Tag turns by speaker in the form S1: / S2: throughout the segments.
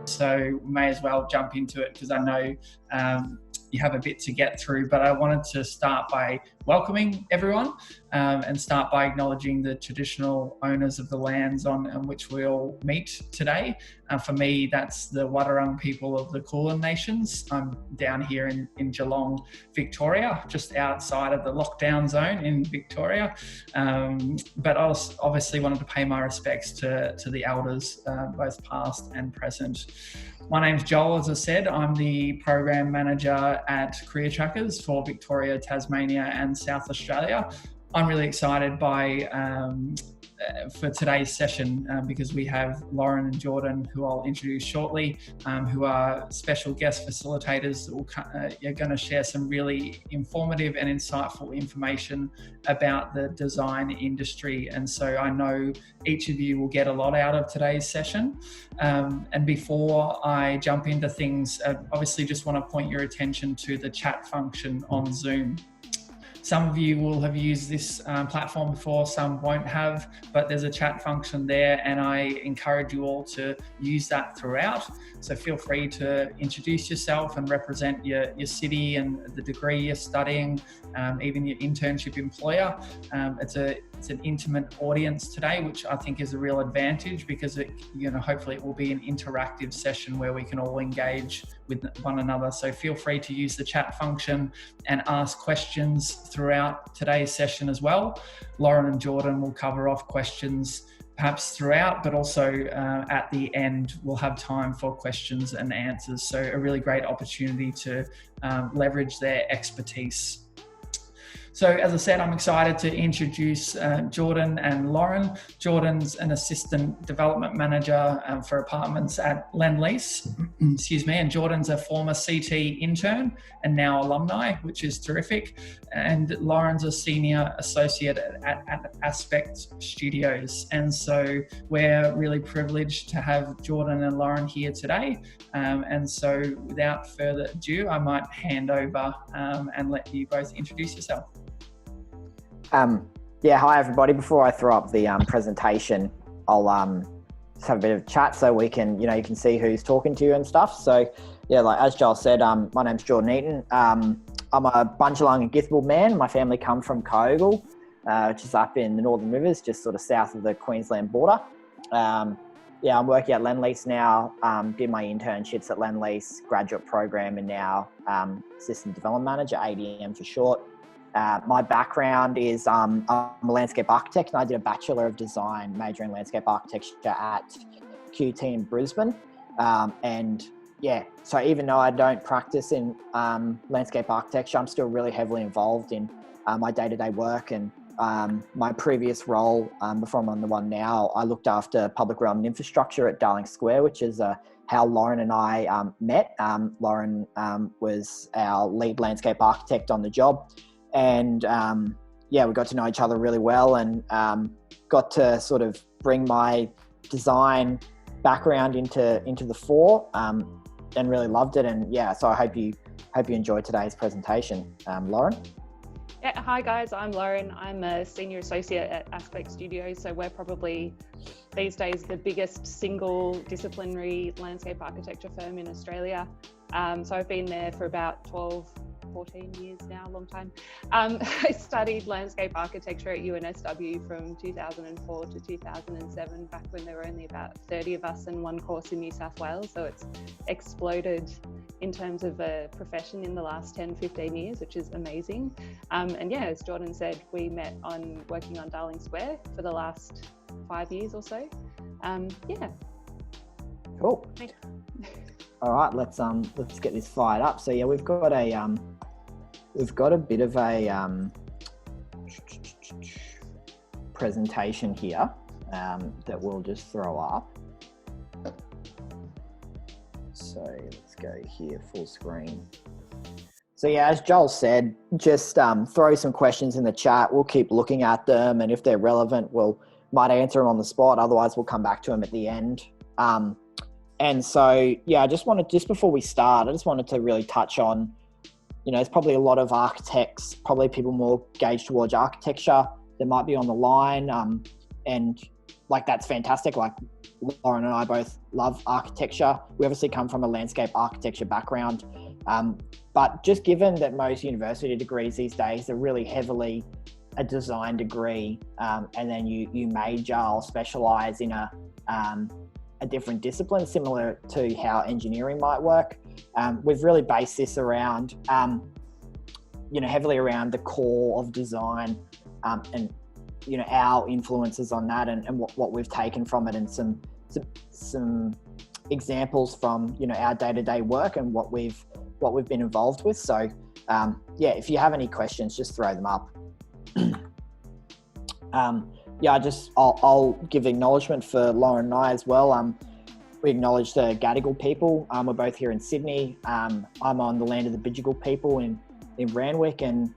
S1: So may as well jump into it because I know you have a bit to get through, but I wanted to start by welcoming everyone and start by acknowledging the traditional owners of the lands on which we all meet today. For me, that's the Wadawurrung people of the Kulin Nations. I'm down here in Geelong, Victoria, just outside of the lockdown zone in Victoria. But I obviously wanted to pay my respects to the elders, both past and present. My name's Joel, as I said. I'm the program manager at CareerTrackers for Victoria, Tasmania and South Australia. I'm really excited for today's session because we have Lauren and Jordan, who I'll introduce shortly, who are special guest facilitators that are going to share some really informative and insightful information about the design industry. And so I know each of you will get a lot out of today's session. And before I jump into things, obviously just want to point your attention to the chat function on Zoom. Some of you will have used this platform before, some won't have, but there's a chat function there and I encourage you all to use that throughout. So feel free to introduce yourself and represent your city and the degree you're studying, even your internship employer. It's an intimate audience today, which I think is a real advantage because hopefully it will be an interactive session where we can all engage with one another. So feel free to use the chat function and ask questions throughout today's session as well. Lauren and Jordan will cover off questions perhaps throughout, but also at the end we'll have time for questions and answers. So a really great opportunity to leverage their expertise. So as I said, I'm excited to introduce Jordan and Lauren. Jordan's an assistant development manager for apartments at Lendlease, and Jordan's a former CT intern and now alumni, which is terrific. And Lauren's a senior associate at Aspect Studios. And so we're really privileged to have Jordan and Lauren here today. And so without further ado, I might hand over and let you both introduce yourself.
S2: Hi everybody. Before I throw up the presentation, I'll just have a bit of chat so we can, you can see who's talking to you and stuff. So as Joel said, my name's Jordan Eaton. I'm a Bundjalung and Githable man. My family come from Kyogle, which is up in the Northern Rivers, just sort of south of the Queensland border. I'm working at Lendlease now, did my internships at Lendlease graduate program and now assistant development manager, ADM for short. My background is I'm a landscape architect and I did a Bachelor of Design major in landscape architecture at QT in Brisbane. So even though I don't practice in landscape architecture, I'm still really heavily involved in my day-to-day work. And my previous role, before I'm on the one now, I looked after public realm and infrastructure at Darling Square, which is how Lauren and I met. Lauren was our lead landscape architect on the job. And we got to know each other really well and got to sort of bring my design background into the fore and really loved it. And so I hope you enjoyed today's presentation. Lauren?
S3: Yeah, hi guys, I'm Lauren. I'm a senior associate at Aspect Studios. So we're probably these days the biggest single disciplinary landscape architecture firm in Australia. So I've been there for about 14 years now, a long time. I studied landscape architecture at UNSW from 2004 to 2007, back when there were only about 30 of us in one course in New South Wales. So it's exploded in terms of a profession in the last 10, 15 years, which is amazing. As Jordan said, we met working on Darling Square for the last 5 years or so.
S2: Cool. All right, let's get this fired up. So we've got a bit of a presentation here that we'll just throw up. So let's go here, full screen. So as Joel said, just throw some questions in the chat. We'll keep looking at them, and if they're relevant, might answer them on the spot. Otherwise, we'll come back to them at the end. Just before we start, I just wanted to really touch on, there's probably a lot of architects, probably people more gauged towards architecture that might be on the line. And like that's fantastic. Like Lauren and I both love architecture. We obviously come from a landscape architecture background. But just given that most university degrees these days are really heavily a design degree, and then you major or specialize in a different discipline, similar to how engineering might work. We've really based this around, heavily around the core of design, and our influences on that, and what we've taken from it, and some examples from our day-to-day work and what we've been involved with. So if you have any questions, just throw them up. I'll give acknowledgement for Lauren and I as well. We acknowledge the Gadigal people. We're both here in Sydney. I'm on the land of the Bidjigal people in Randwick, and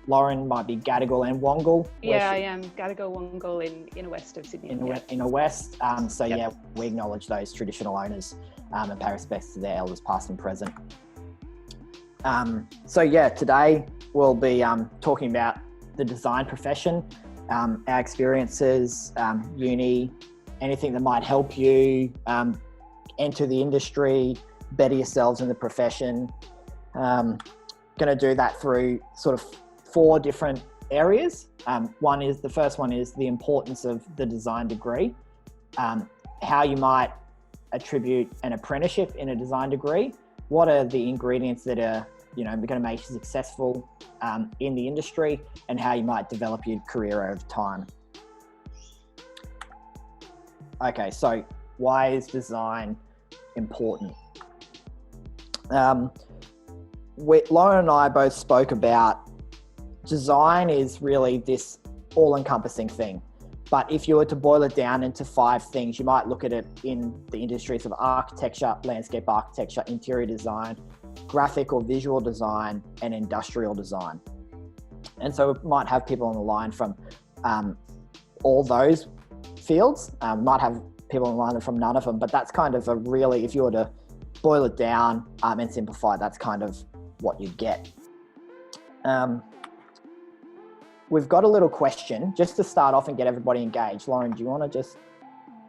S2: Lauren might be Gadigal and Wongal.
S3: Yeah, I am Gadigal Wongal in the west of Sydney.
S2: In the west. We acknowledge those traditional owners and pay respects to their elders past and present. Today we'll be talking about the design profession, our experiences, uni, anything that might help you enter the industry, better yourselves in the profession. Going to do that through sort of 4 different areas. The first one is the importance of the design degree, how you might attribute an apprenticeship in a design degree, what are the ingredients that are going to make you successful in the industry, and how you might develop your career over time. Okay, so why is design important? Lauren and I both spoke about design is really this all-encompassing thing. But if you were to boil it down into 5 things, you might look at it in the industries of architecture, landscape architecture, interior design, graphic or visual design, and industrial design. And so we might have people on the line from all those fields. Might have people on the line from none of them, but that's kind of if you were to boil it down and simplify, that's kind of what you'd get. We've got a little question just to start off and get everybody engaged. Lauren, do you want to just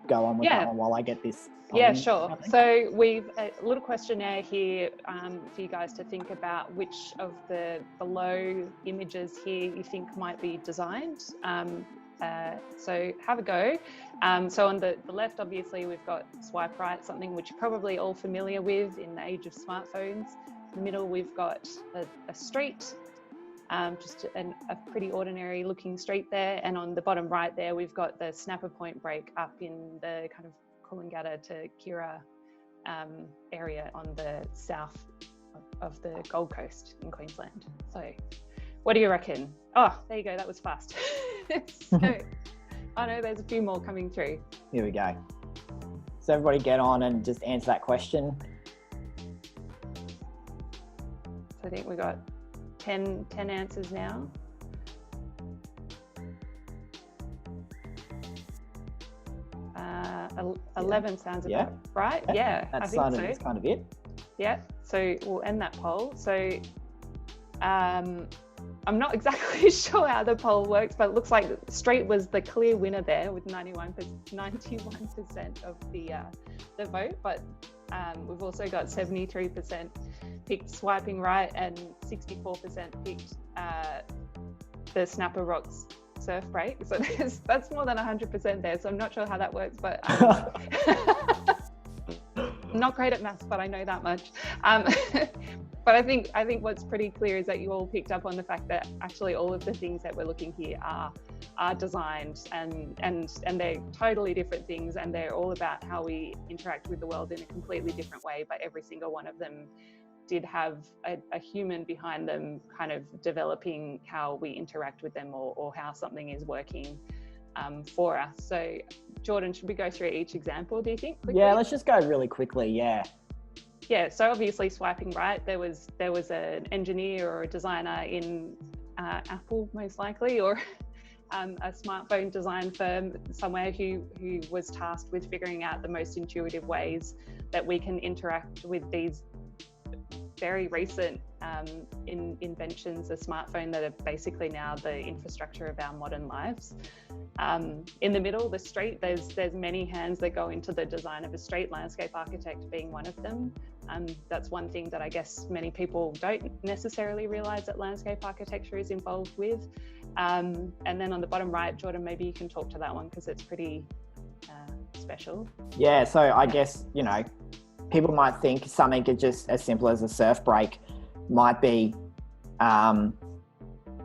S2: go on with that one while I get this?
S3: Yeah, sure. So we've a little questionnaire here for you guys to think about which of the below images here you think might be designed. So have a go. So on the left, obviously, we've got swipe right, something which you're probably all familiar with in the age of smartphones. In the middle, we've got a street, just a pretty ordinary looking street there. And on the bottom right there, we've got the snapper point break up in the kind of Coolangatta to Kira area on the south of the Gold Coast in Queensland. So what do you reckon? Oh, there you go. That was fast. So, I know there's a few more coming through.
S2: Here we go. So everybody get on and just answer that question.
S3: So I think we got 10 answers now. 11 sounds about right. Yeah, I think so. That's
S2: kind of it.
S3: Yeah, so we'll end that poll. So I'm not exactly sure how the poll works, but it looks like street was the clear winner there with 91% of the vote. But we've also got 73% picked swiping right and 64% picked the Snapper Rocks surf break. So that's more than 100% there. So I'm not sure how that works, but I'm not great at maths, but I know that much. But I think what's pretty clear is that you all picked up on the fact that actually all of the things that we're looking here are designed and they're totally different things, and they're all about how we interact with the world in a completely different way. But every single one of them did have a human behind them, kind of developing how we interact with them or how something is working for us. So Jordan, should we go through each example, do you think? Quickly?
S2: Yeah, let's just go really quickly.
S3: Yeah, so obviously swiping right, there was an engineer or a designer in Apple, most likely, or a smartphone design firm somewhere who was tasked with figuring out the most intuitive ways that we can interact with these very recent inventions, a smartphone, that are basically now the infrastructure of our modern lives. In the middle, the street, there's many hands that go into the design of a street, landscape architect being one of them. That's one thing that I guess many people don't necessarily realise that landscape architecture is involved with. And then on the bottom right, Jordan, maybe you can talk to that one because it's pretty special. Yeah,
S2: so I guess, people might think something just as simple as a surf break might be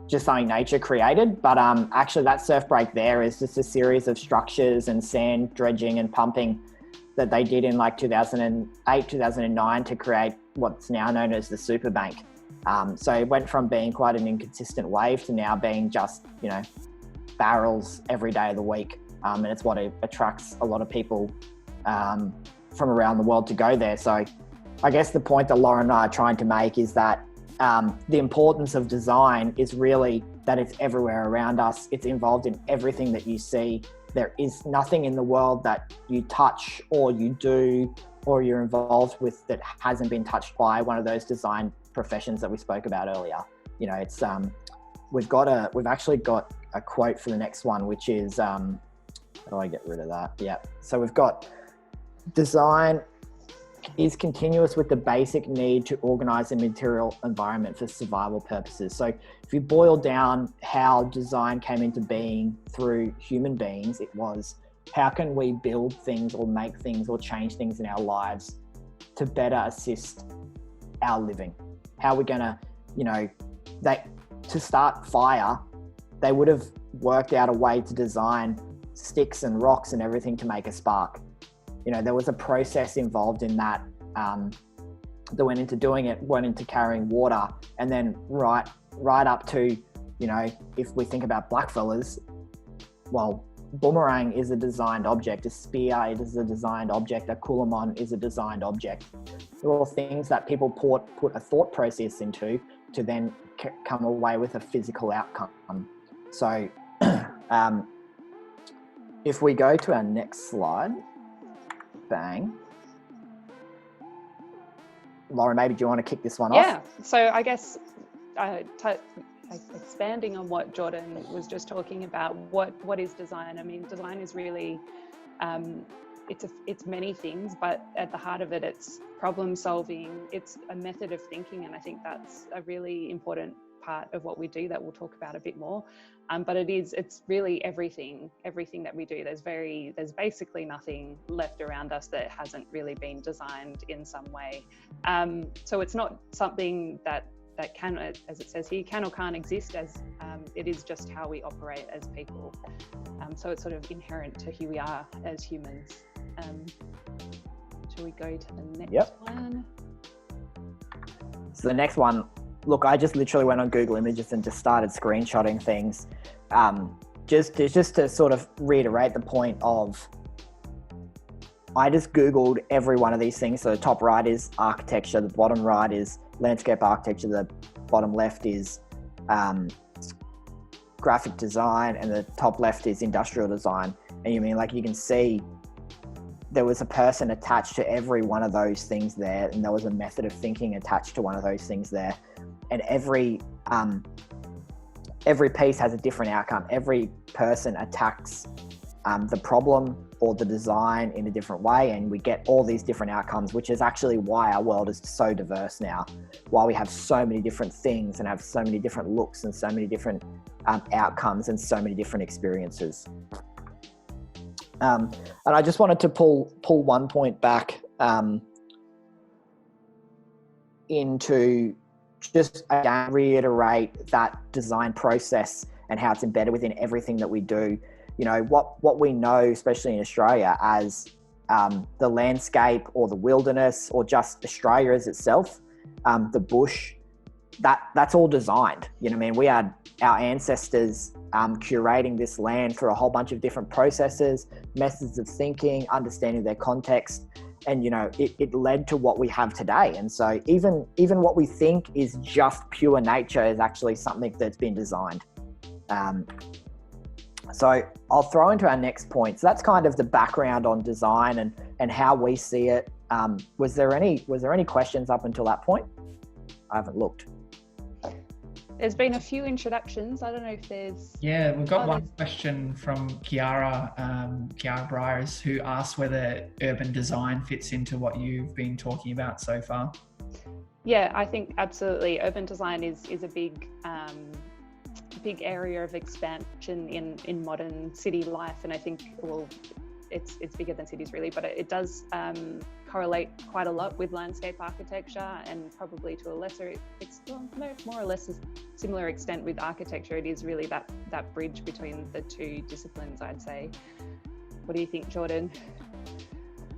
S2: just something nature created, but actually that surf break there is just a series of structures and sand dredging and pumping that they did in like 2008, 2009 to create what's now known as the Superbank. So it went from being quite an inconsistent wave to now being just, barrels every day of the week. And it's what attracts a lot of people from around the world to go there. So I guess the point that Lauren and I are trying to make is that the importance of design is really that it's everywhere around us. It's involved in everything that you see. There is nothing in the world that you touch or you do or you're involved with that hasn't been touched by one of those design professions that we spoke about earlier. It's we've actually got a quote for the next one, which is how do I get rid of that? Yeah. So we've got design is continuous with the basic need to organize a material environment for survival purposes. So if you boil down how design came into being through human beings, it was how can we build things or make things or change things in our lives to better assist our living? How are we gonna, to start fire, they would have worked out a way to design sticks and rocks and everything to make a spark. There was a process involved in that that went into doing it, went into carrying water, and then right up to, if we think about blackfellas, well, boomerang is a designed object, a spear is a designed object, a kulamon is a designed object. They're all things that people put a thought process into to then come away with a physical outcome. So if we go to our next slide, bang. Lauren, maybe do you want to kick this one off?
S3: Yeah, so I guess expanding on what Jordan was just talking about, what is design? I mean, design is really, it's many things, but at the heart of it, it's problem solving, it's a method of thinking, and I think that's a really important part of what we do that we'll talk about a bit more. But it's really everything that we do. There's basically nothing left around us that hasn't really been designed in some way. So it's not something that can, as it says here, can or can't exist, as it is just how we operate as people. So it's sort of inherent to who we are as humans. Shall we go to the next one?
S2: So the next one, look, I just literally went on Google Images and just started screenshotting things. Just to sort of reiterate the point of, I just Googled every one of these things. So the top right is architecture, the bottom right is landscape architecture, the bottom left is graphic design, and the top left is industrial design. And you can see there was a person attached to every one of those things there, and there was a method of thinking attached to one of those things there. And every piece has a different outcome. Every person attacks the problem or the design in a different way, and we get all these different outcomes, which is actually why our world is so diverse now. Why we have so many different things and have so many different looks and so many different outcomes and so many different experiences. And I just wanted to pull one point back into just again reiterate that design process and how it's embedded within everything that we do. What we know, especially in Australia, as the landscape or the wilderness or just Australia as itself, the bush, that's all designed. We had our ancestors curating this land through a whole bunch of different processes, methods of thinking, understanding their context, and it led to what we have today. And so even what we think is just pure nature is actually something that's been designed. So I'll throw into our next point. So that's kind of the background on design and how we see it. Was there any questions up until that point? I haven't looked.
S3: There's been a few introductions. I don't know if there's...
S1: Yeah, we've got one question from Kiara Briers, who asked whether urban design fits into what you've been talking about so far.
S3: Yeah, I think absolutely. Urban design is a big area of expansion in modern city life, and I think, well, it's bigger than cities really, but it does correlate quite a lot with landscape architecture, and probably to a lesser more or less a similar extent with architecture. It is really that bridge between the two disciplines, I'd say. What do you think, Jordan?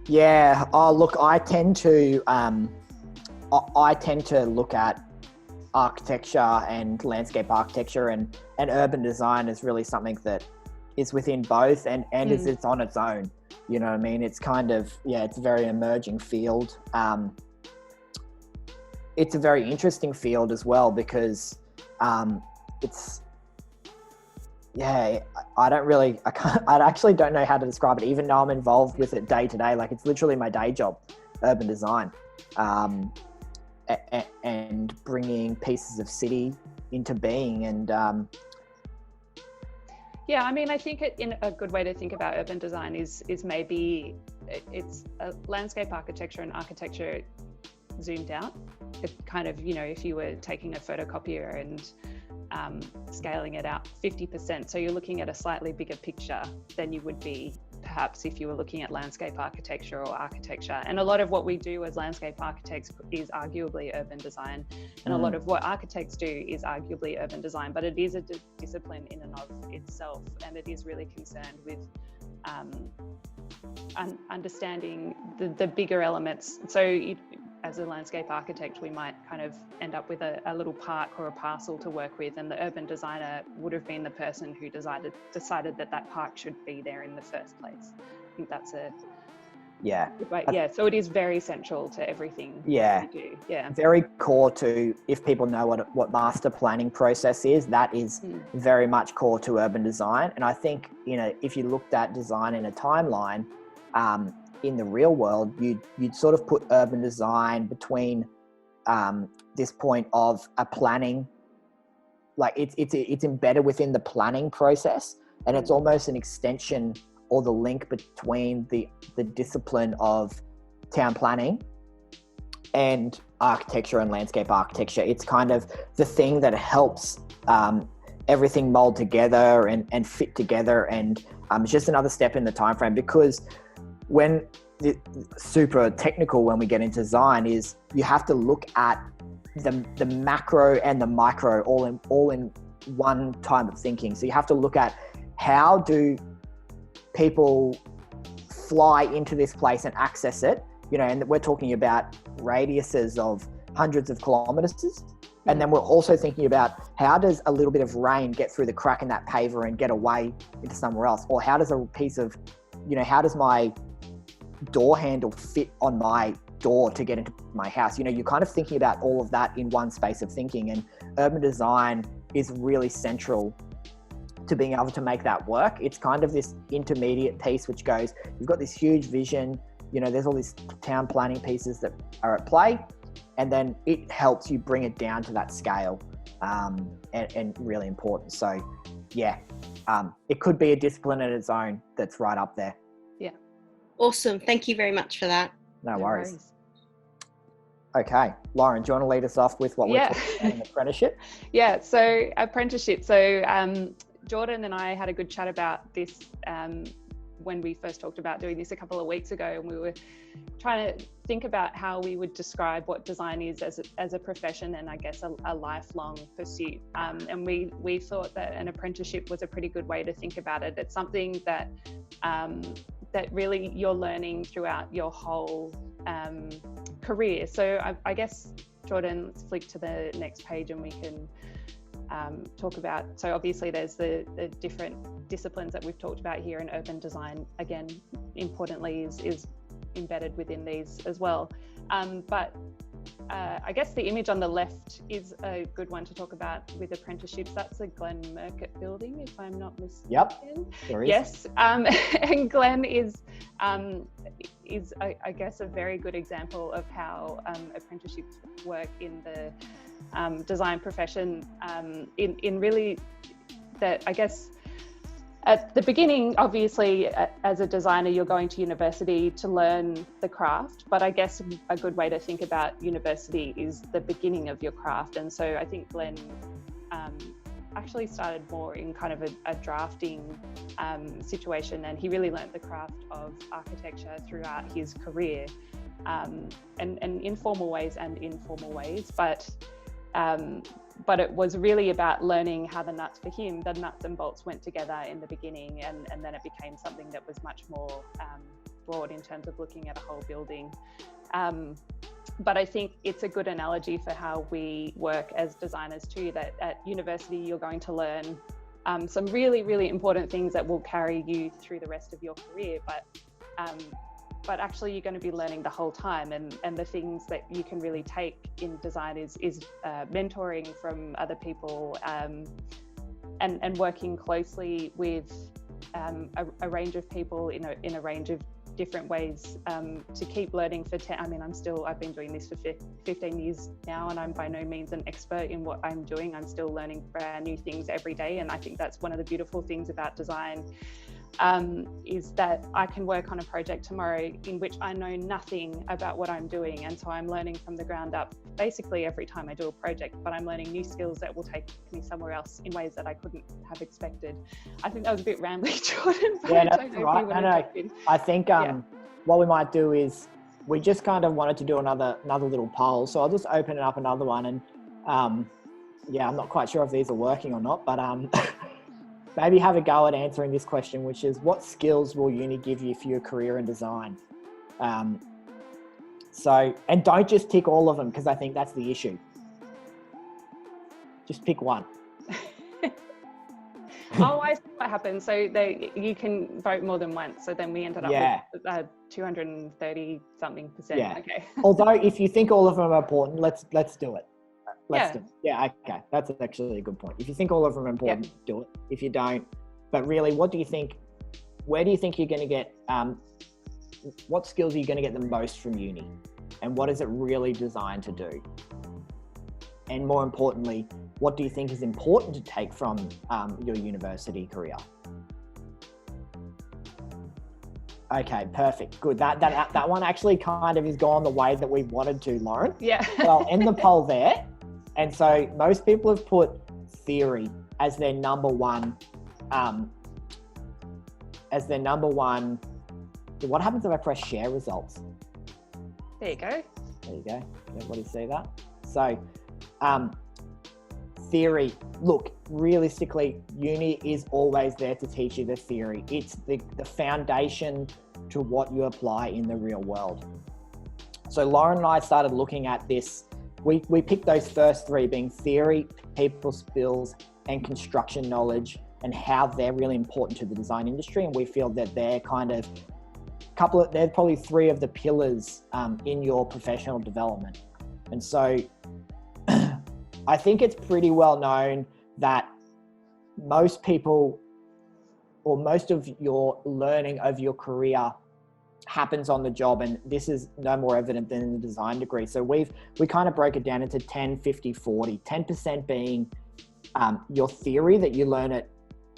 S2: Yeah, look, I tend to look at architecture and landscape architecture and urban design as really something that is within both and it's on its own. You know what I mean? It's kind of, it's a very emerging field. It's a very interesting field as well because it's, I actually don't know how to describe it, even though I'm involved with it day to day. Like, it's literally my day job, urban design, and bringing pieces of city into being. And
S3: yeah, I mean, I think in a good way to think about urban design is maybe it's a landscape architecture and architecture zoomed out. It kind of, if you were taking a photocopier and scaling it out 50%, so you're looking at a slightly bigger picture than you would be perhaps if you were looking at landscape architecture or architecture. And a lot of what we do as landscape architects is arguably urban design, and a lot of what architects do is arguably urban design, but it is a discipline in and of itself, and it is really concerned with understanding the bigger elements. So as a landscape architect, we might kind of end up with a little park or a parcel to work with, and the urban designer would have been the person who decided that park should be there in the first place. I think that's so it is very central to everything we do. Yeah,
S2: very core to, if people know what master planning process is, that is very much core to urban design. And I think, if you looked at design in a timeline, in the real world, you'd sort of put urban design between this point of a planning, like it's embedded within the planning process, and it's almost an extension or the link between the discipline of town planning and architecture and landscape architecture. It's kind of the thing that helps everything mold together and fit together, and it's just another step in the time frame, because when the super technical, when we get into design, is you have to look at the macro and the micro all in one time of thinking. So you have to look at, how do people fly into this place and access it, and we're talking about radiuses of hundreds of kilometers. And then we're also thinking about, how does a little bit of rain get through the crack in that paver and get away into somewhere else? Or how does a piece of, how does my door handle fit on my door to get into my house? You're kind of thinking about all of that in one space of thinking, and urban design is really central to being able to make that work. It's kind of this intermediate piece which goes, you've got this huge vision, there's all these town planning pieces that are at play, and then it helps you bring it down to that scale, and really important. So it could be a discipline in its own that's right up there.
S4: Awesome. Thank you very much for that.
S2: No worries. Okay, Lauren, do you want to lead us off with what we're talking about in apprenticeship?
S3: Yeah, so apprenticeship. So Jordan and I had a good chat about this when we first talked about doing this a couple of weeks ago, and we were trying to think about how we would describe what design is as a profession, and I guess a lifelong pursuit. And we thought that an apprenticeship was a pretty good way to think about it. It's something that that really you're learning throughout your whole career. So I guess, Jordan, let's flick to the next page and we can talk about, so obviously there's the different disciplines that we've talked about here, and urban design, again, importantly, is embedded within these as well. But I guess the image on the left is a good one to talk about with apprenticeships. That's the Glen Murcutt building, if I'm not mistaken.
S2: Yep, there is.
S3: Yes, and Glen is I guess a very good example of how apprenticeships work in the design profession. In really that, I guess, at the beginning, obviously, as a designer, you're going to university to learn the craft, but I guess a good way to think about university is the beginning of your craft. And so I think Glenn actually started more in kind of a drafting situation, and he really learnt the craft of architecture throughout his career, and in formal ways and informal ways. But it was really about learning how the nuts and bolts went together in the beginning, and then it became something that was much more broad in terms of looking at a whole building. But I think it's a good analogy for how we work as designers too, that at university you're going to learn some really, really important things that will carry you through the rest of your career, but actually you're going to be learning the whole time, and the things that you can really take in design is mentoring from other people, and working closely with a range of people in a range of different ways, to keep learning I've been doing this for 15 years now, and I'm by no means an expert in what I'm doing. I'm still learning brand new things every day, and I think that's one of the beautiful things about design. Is that I can work on a project tomorrow in which I know nothing about what I'm doing, and so I'm learning from the ground up basically every time I do a project, but I'm learning new skills that will take me somewhere else in ways that I couldn't have expected. I think that was a bit rambling, Jordan, but
S2: yeah,
S3: I don't know
S2: right.
S3: if you want to
S2: I think what we might do is, we just kind of wanted to do another little poll, so I'll just open it up another one, and I'm not quite sure if these are working or not, but maybe have a go at answering this question, which is, what skills will uni give you for your career in design? And don't just tick all of them, because I think that's the issue. Just pick one.
S3: Oh, I see what happened. So you can vote more than once. So then we ended up with 230 something %.
S2: Yeah.
S3: Okay.
S2: Although if you think all of them are important, let's do it. Yeah, okay. That's actually a good point. If you think all of them are important, do it. If you don't, but really, where do you think you're going to get, what skills are you going to get the most from uni? And what is it really designed to do? And more importantly, what do you think is important to take from your university career? Okay, perfect. Good. That one actually kind of is gone the way that we wanted to, Lauren.
S3: Yeah.
S2: Well, end the poll there. And so most people have put theory as their number one. What happens if I press share results?
S3: There you go.
S2: There you go. Everybody see that? So, theory. Look, realistically, uni is always there to teach you the theory. It's the foundation to what you apply in the real world. So Lauren and I started looking at this. We picked those first three, being theory, people skills, and construction knowledge, and how they're really important to the design industry. And we feel that they're they're probably three of the pillars in your professional development. And so I think it's pretty well known that most people, or most of your learning of your career, happens on the job, and this is no more evident than in the design degree. So we kind of broke it down into 10, 50, 40, 10% being your theory that you learn at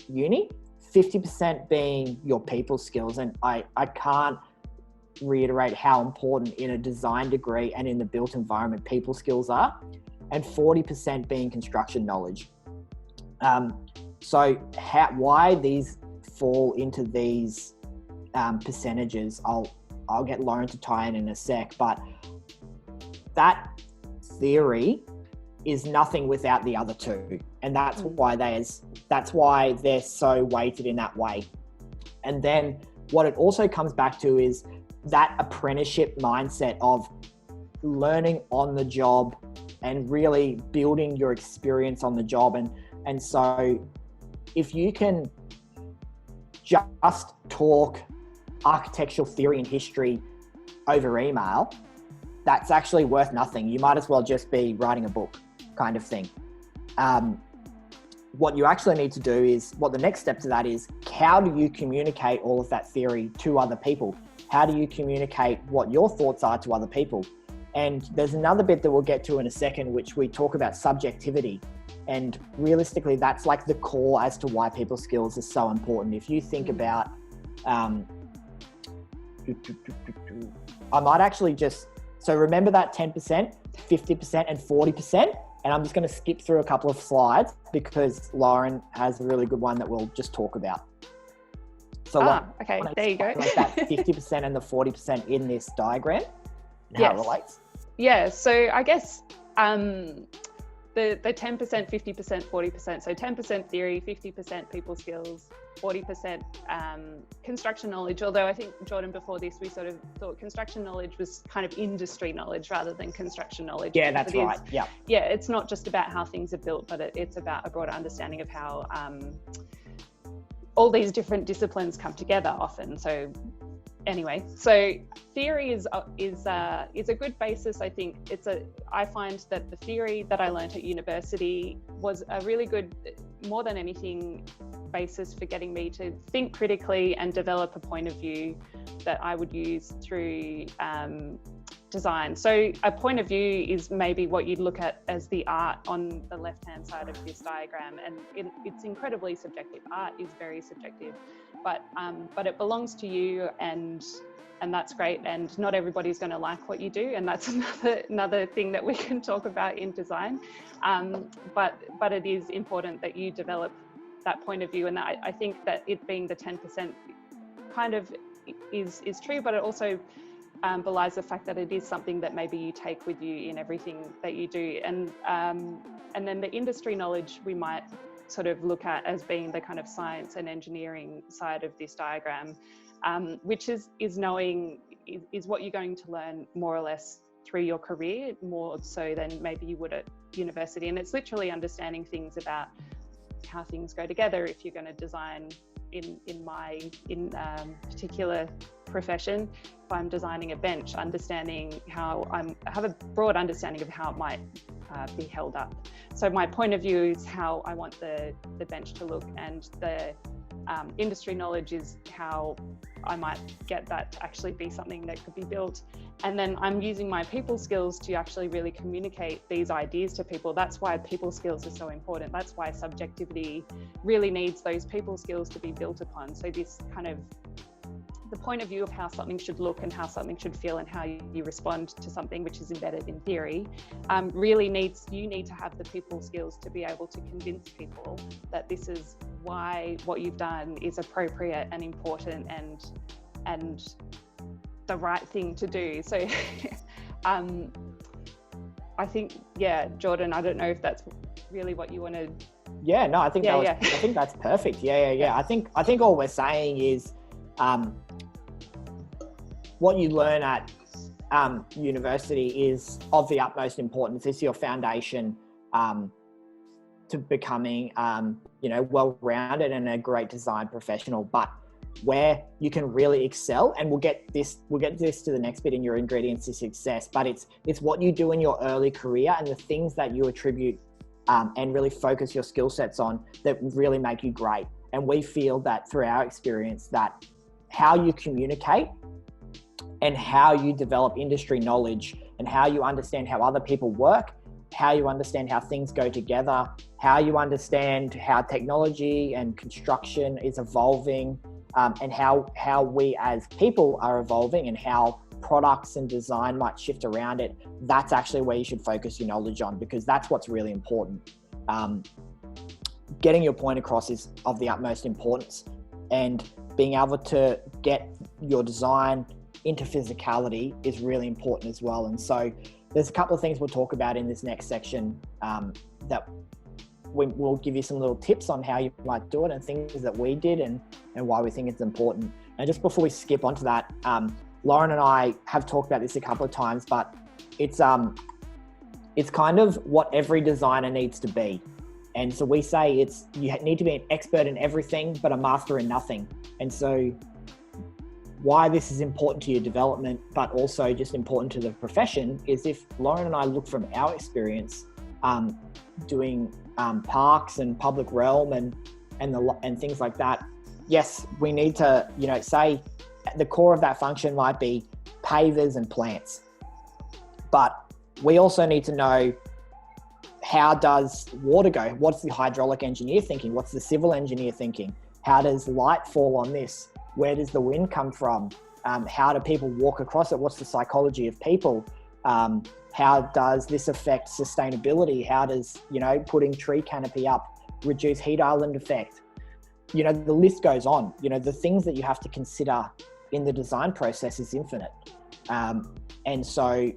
S2: uni, 50% being your people skills. And I can't reiterate how important in a design degree and in the built environment people skills are, and 40% being construction knowledge. So why these fall into these percentages, I'll get Lauren to tie in a sec, but that theory is nothing without the other two, and that's why they're so weighted in that way. And then what it also comes back to is that apprenticeship mindset of learning on the job and really building your experience on the job. And so if you can just talk architectural theory and history over email, that's actually worth nothing. You might as well just be writing a book kind of thing. What you actually need to do is, what the next step to that is, how do you communicate all of that theory to other people? How do you communicate what your thoughts are to other people? And there's another bit that we'll get to in a second, which we talk about subjectivity. And realistically, that's like the core as to why people skills is so important. If you think about, I might actually just, so remember that 10%, 50% and 40%. And I'm just going to skip through a couple of slides because Lauren has a really good one that we'll just talk about. So
S3: okay, there you go.
S2: Like that 50% and the 40% in this diagram, how
S3: yes.
S2: it relates.
S3: Yeah, so I guess the 10%, 50%, 40%. So 10% theory, 50% people skills, 40% construction knowledge. Although I think, Jordan, before this, we sort of thought construction knowledge was kind of industry knowledge rather than construction knowledge.
S2: Yeah, that's right. Yeah.
S3: Yeah, it's not just about how things are built, but it's about a broader understanding of how all these different disciplines come together often. So anyway, so theory is a good basis. I think I find that the theory that I learned at university was a really good, more than anything, basis for getting me to think critically and develop a point of view that I would use through design. So a point of view is maybe what you'd look at as the art on the left-hand side of this diagram, and it's incredibly subjective. Art is very subjective, but it belongs to you, and that's great. And not everybody's going to like what you do, and that's another thing that we can talk about in design. But it is important that you develop that point of view, and I think that it being the 10% kind of is true, but it also belies the fact that it is something that maybe you take with you in everything that you do. And then the industry knowledge we might sort of look at as being the kind of science and engineering side of this diagram, which is knowing is what you're going to learn more or less through your career, more so than maybe you would at university. And it's literally understanding things about how things go together. If you're going to design in my particular profession, if I'm designing a bench, understanding how I have a broad understanding of how it might be held up. So my point of view is how I want the bench to look, and the industry knowledge is how I might get that to actually be something that could be built. And then I'm using my people skills to actually really communicate these ideas to people. That's why people skills are so important. That's why subjectivity really needs those people skills to be built upon. So this kind of the point of view of how something should look and how something should feel and how you respond to something, which is embedded in theory, really you need to have the people skills to be able to convince people that this is why what you've done is appropriate and important and the right thing to do. So I think, yeah, Jordan, I don't know if that's really what you wanted.
S2: Yeah, no, I think I think that's perfect. Yeah. I think all we're saying is what you learn at university is of the utmost importance. It's your foundation to becoming, well-rounded and a great design professional. But where you can really excel, and we'll get this to the next bit in your ingredients to success, but it's what you do in your early career and the things that you attribute and really focus your skill sets on that really make you great. And we feel that through our experience that how you communicate and how you develop industry knowledge and how you understand how other people work, how you understand how things go together, how you understand how technology and construction is evolving, and how we as people are evolving and how products and design might shift around it. That's actually where you should focus your knowledge on, because that's what's really important. Getting your point across is of the utmost importance, and being able to get your design into physicality is really important as well. And so there's a couple of things we'll talk about in this next section that we'll give you some little tips on how you might do it and things that we did and why we think it's important. And just before we skip onto that, Lauren and I have talked about this a couple of times, but it's kind of what every designer needs to be. And so we say you need to be an expert in everything, but a master in nothing. And so why this is important to your development, but also just important to the profession, is if Lauren and I look from our experience doing parks and public realm and things like that. Yes, we need to, say the core of that function might be pavers and plants, but we also need to know, how does water go? What's the hydraulic engineer thinking? What's the civil engineer thinking? How does light fall on this? Where does the wind come from? How do people walk across it? What's the psychology of people? How does this affect sustainability? How does, putting tree canopy up reduce heat island effect? The list goes on. The things that you have to consider in the design process is infinite. And so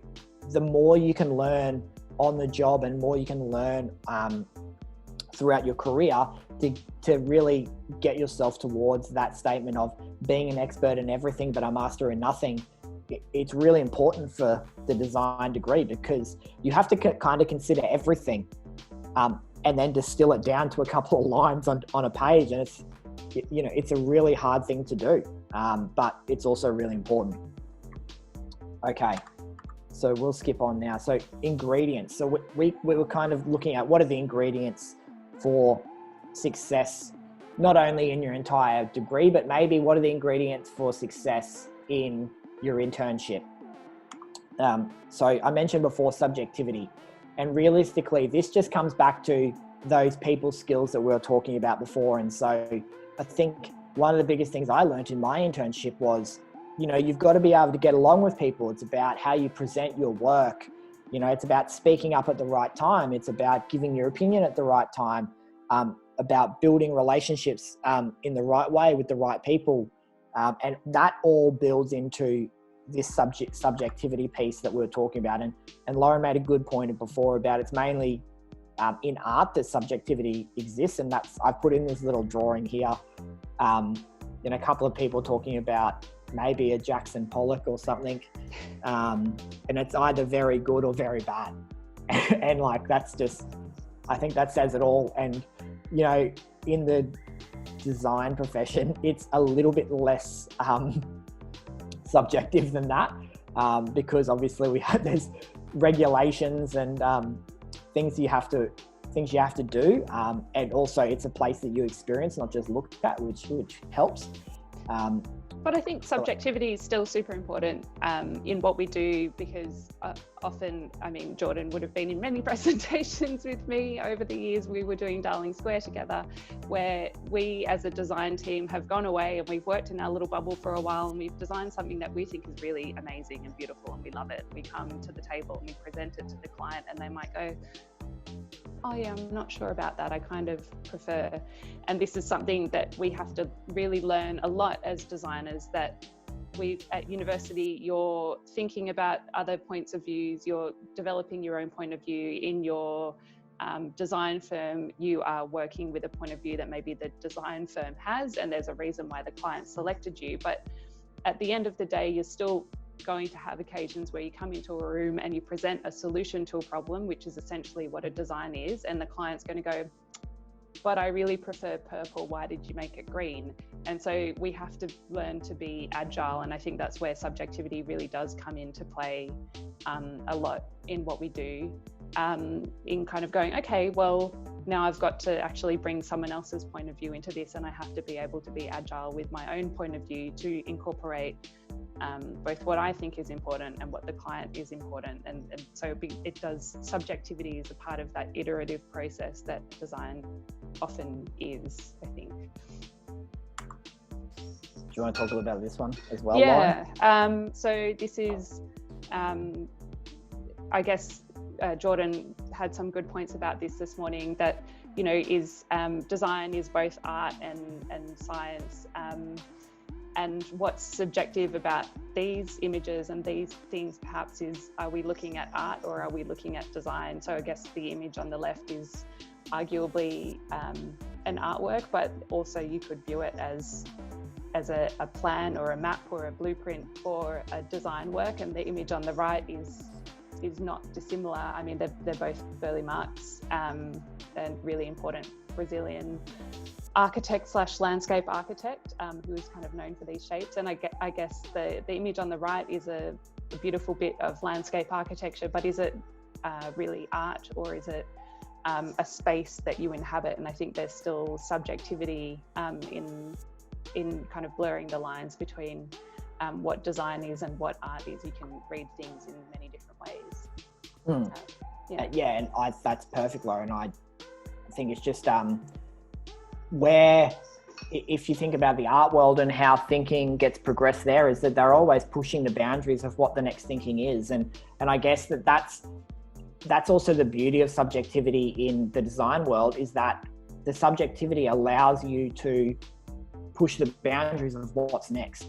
S2: the more you can learn on the job and more you can learn throughout your career to really get yourself towards that statement of being an expert in everything but a master in nothing, it's really important for the design degree, because you have to kind of consider everything and then distill it down to a couple of lines on a page. And it's a really hard thing to do, but it's also really important. Okay. So we'll skip on now. So ingredients. So we were kind of looking at what are the ingredients for success, not only in your entire degree, but maybe what are the ingredients for success in your internship. So I mentioned before subjectivity, and realistically, this just comes back to those people skills that we were talking about before. And so I think one of the biggest things I learned in my internship was, you've got to be able to get along with people. It's about how you present your work. It's about speaking up at the right time. It's about giving your opinion at the right time, about building relationships in the right way with the right people. And that all builds into this subjectivity piece that we were talking about. And Lauren made a good point before about it's mainly in art that subjectivity exists. And I've put in this little drawing here. A couple of people talking about maybe a Jackson Pollock or something. And it's either very good or very bad. And I think that says it all. And, in the design profession, it's a little bit less subjective than that, because obviously there's regulations and things you have to do. And also it's a place that you experience, not just look at, which helps.
S3: But I think subjectivity is still super important in what we do, because often, Jordan would have been in many presentations with me over the years. We were doing Darling Square together, where we as a design team have gone away and we've worked in our little bubble for a while, and we've designed something that we think is really amazing and beautiful and we love it. We come to the table and we present it to the client, and they might go, oh yeah, I'm not sure about that. I kind of prefer. And this is something that we have to really learn a lot as designers, that at university, you're thinking about other points of views, you're developing your own point of view. In your design firm, you are working with a point of view that maybe the design firm has, and there's a reason why the client selected you. But at the end of the day, you're still going to have occasions where you come into a room and you present a solution to a problem, which is essentially what a design is, and the client's going to go, but I really prefer purple, why did you make it green? And so we have to learn to be agile, and I think that's where subjectivity really does come into play a lot in what we do, in kind of going, okay, well, now I've got to actually bring someone else's point of view into this, and I have to be able to be agile with my own point of view to incorporate both what I think is important and what the client is important. And so subjectivity is a part of that iterative process that design often is, I think.
S2: Do you want to talk about this one as well,
S3: Yeah, so this is, I guess, Jordan had some good points about this morning, that, is design is both art and science. And what's subjective about these images and these things perhaps is, are we looking at art or are we looking at design? So I guess the image on the left is arguably an artwork, but also you could view it as a plan or a map or a blueprint for a design work. And the image on the right is not dissimilar. I mean, they're both Burle Marx and really important Brazilian architect / landscape architect who is kind of known for these shapes. And I guess the image on the right is a beautiful bit of landscape architecture, but is it really art, or is it a space that you inhabit? And I think there's still subjectivity in kind of blurring the lines between what design is and what art is. You can read things in many different ways.
S2: Yeah, and that's perfect, Lauren. I think it's just where, if you think about the art world and how thinking gets progressed there, is that they're always pushing the boundaries of what the next thinking is. And I guess that's also the beauty of subjectivity in the design world, is that the subjectivity allows you to push the boundaries of what's next.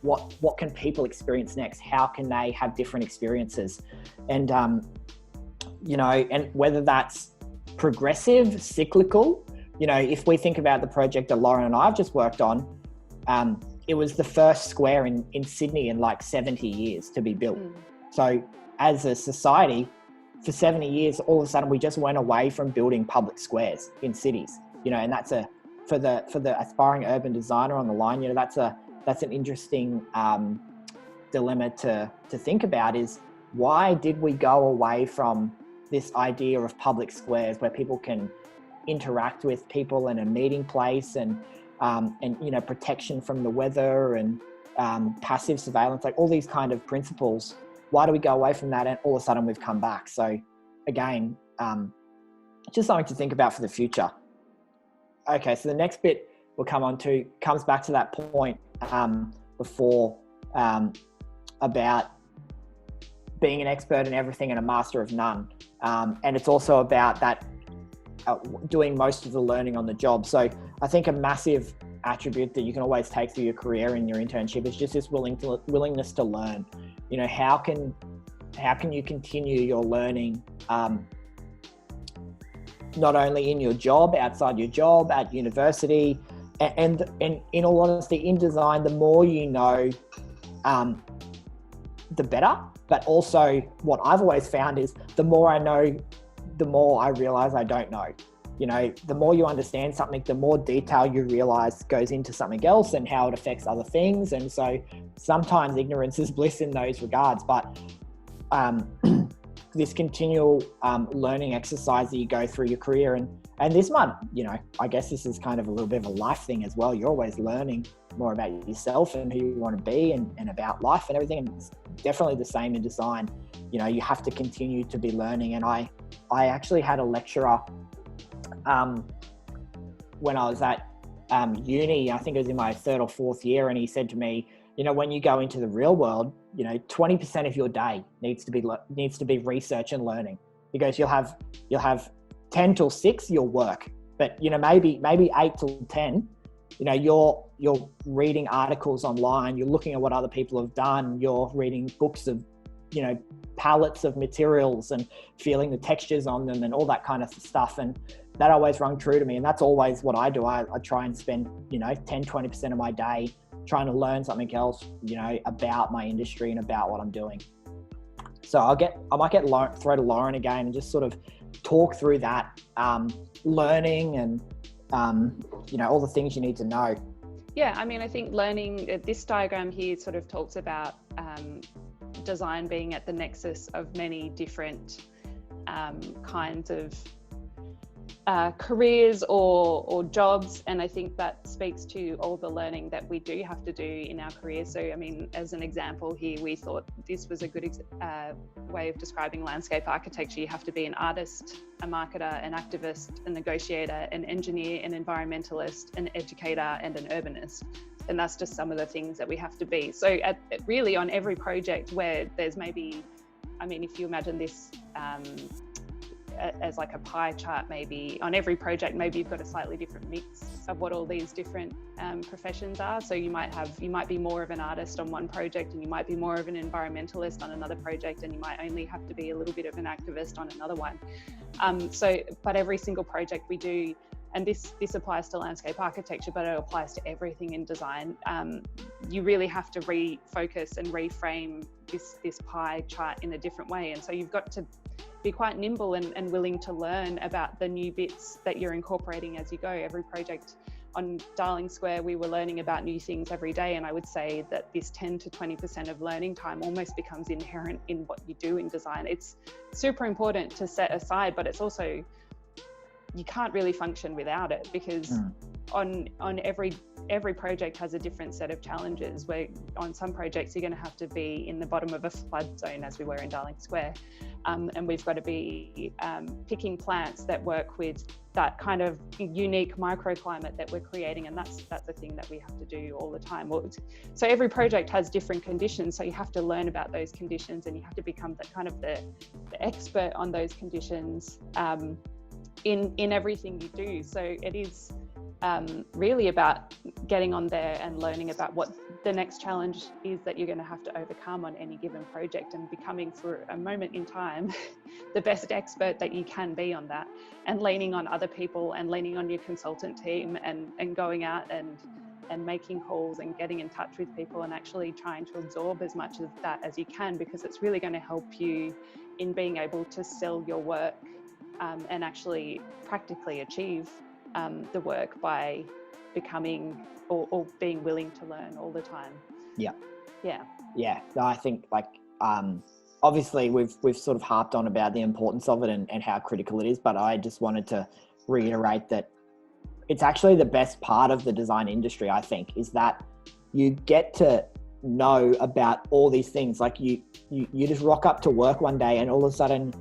S2: What can people experience next? How can they have different experiences? And, and whether that's progressive, cyclical, if we think about the project that Lauren and I have just worked on, it was the first square in Sydney in like 70 years to be built. So as a society, for 70 years, all of a sudden we just went away from building public squares in cities, and that's for the aspiring urban designer on the line, that's an interesting dilemma to think about, is why did we go away from this idea of public squares where people can interact with people in a meeting place and protection from the weather and passive surveillance, like all these kind of principles. Why do we go away from that and all of a sudden we've come back? So again, just something to think about for the future. Okay, so the next bit we'll come on to comes back to that point before about being an expert in everything and a master of none. And it's also about that doing most of the learning on the job. So I think a massive attribute that you can always take through your career and your internship is just this willingness to learn. How can you continue your learning, not only in your job, outside your job, at university, and in all honesty, in design, the more you know, the better. But also what I've always found is the more I know, the more I realize I don't know. The more you understand something, the more detail you realize goes into something else and how it affects other things. And so sometimes ignorance is bliss in those regards, but this continual learning exercise that you go through your career, and this might, I guess this is kind of a little bit of a life thing as well. You're always learning more about yourself and who you want to be and about life and everything. And it's definitely the same in design. You have to continue to be learning. And I actually had a lecturer when I was at uni, I think it was in my 3rd or 4th year, and he said to me, when you go into the real world, 20% of your day needs to be research and learning. He goes, you'll have 10 till 6 you'll work, but maybe 8 till 10, you're reading articles online, you're looking at what other people have done, you're reading books of palettes of materials and feeling the textures on them and all that kind of stuff. And that always rung true to me. And that's always what I do. I try and spend 10-20% of my day trying to learn something else about my industry and about what I'm doing. So I might throw to Lauren again and just sort of talk through that learning and all the things you need to know.
S3: Yeah, I think learning, this diagram here sort of talks about design being at the nexus of many different kinds of careers or jobs, and I think that speaks to all the learning that we do have to do in our careers. So as an example here, we thought this was a good way of describing landscape architecture. You have to be an artist, a marketer, an activist, a negotiator, an engineer, an environmentalist, an educator, and an urbanist. And that's just some of the things that we have to be. So really on every project where there's maybe, if you imagine this as like a pie chart, maybe on every project, maybe you've got a slightly different mix of what all these different professions are. So you might be more of an artist on one project, and you might be more of an environmentalist on another project, and you might only have to be a little bit of an activist on another one. But every single project we do, and this applies to landscape architecture, but it applies to everything in design. You really have to refocus and reframe this pie chart in a different way. And so you've got to be quite nimble and willing to learn about the new bits that you're incorporating as you go. Every project on Darling Square, we were learning about new things every day. And I would say that this 10 to 20% of learning time almost becomes inherent in what you do in design. It's super important to set aside, but it's also, you can't really function without it, because on every project has a different set of challenges, where on some projects you're going to have to be in the bottom of a flood zone, as we were in Darling Square, and we've got to be picking plants that work with that kind of unique microclimate that we're creating, and that's the thing that we have to do all the time. So every project has different conditions, so you have to learn about those conditions, and you have to become the expert on those conditions in everything you do. So it is really about getting on there and learning about what the next challenge is that you're going to have to overcome on any given project, and becoming, for a moment in time, the best expert that you can be on that, and leaning on other people and leaning on your consultant team, and going out and making calls and getting in touch with people, and actually trying to absorb as much of that as you can, because it's really going to help you in being able to sell your work and actually practically achieve the work by becoming or being willing to learn all the time.
S2: Yeah.
S3: No,
S2: I think obviously we've sort of harped on about the importance of it and how critical it is, but I just wanted to reiterate that it's actually the best part of the design industry, I think, is that you get to know about all these things. Like you just rock up to work one day and all of a sudden,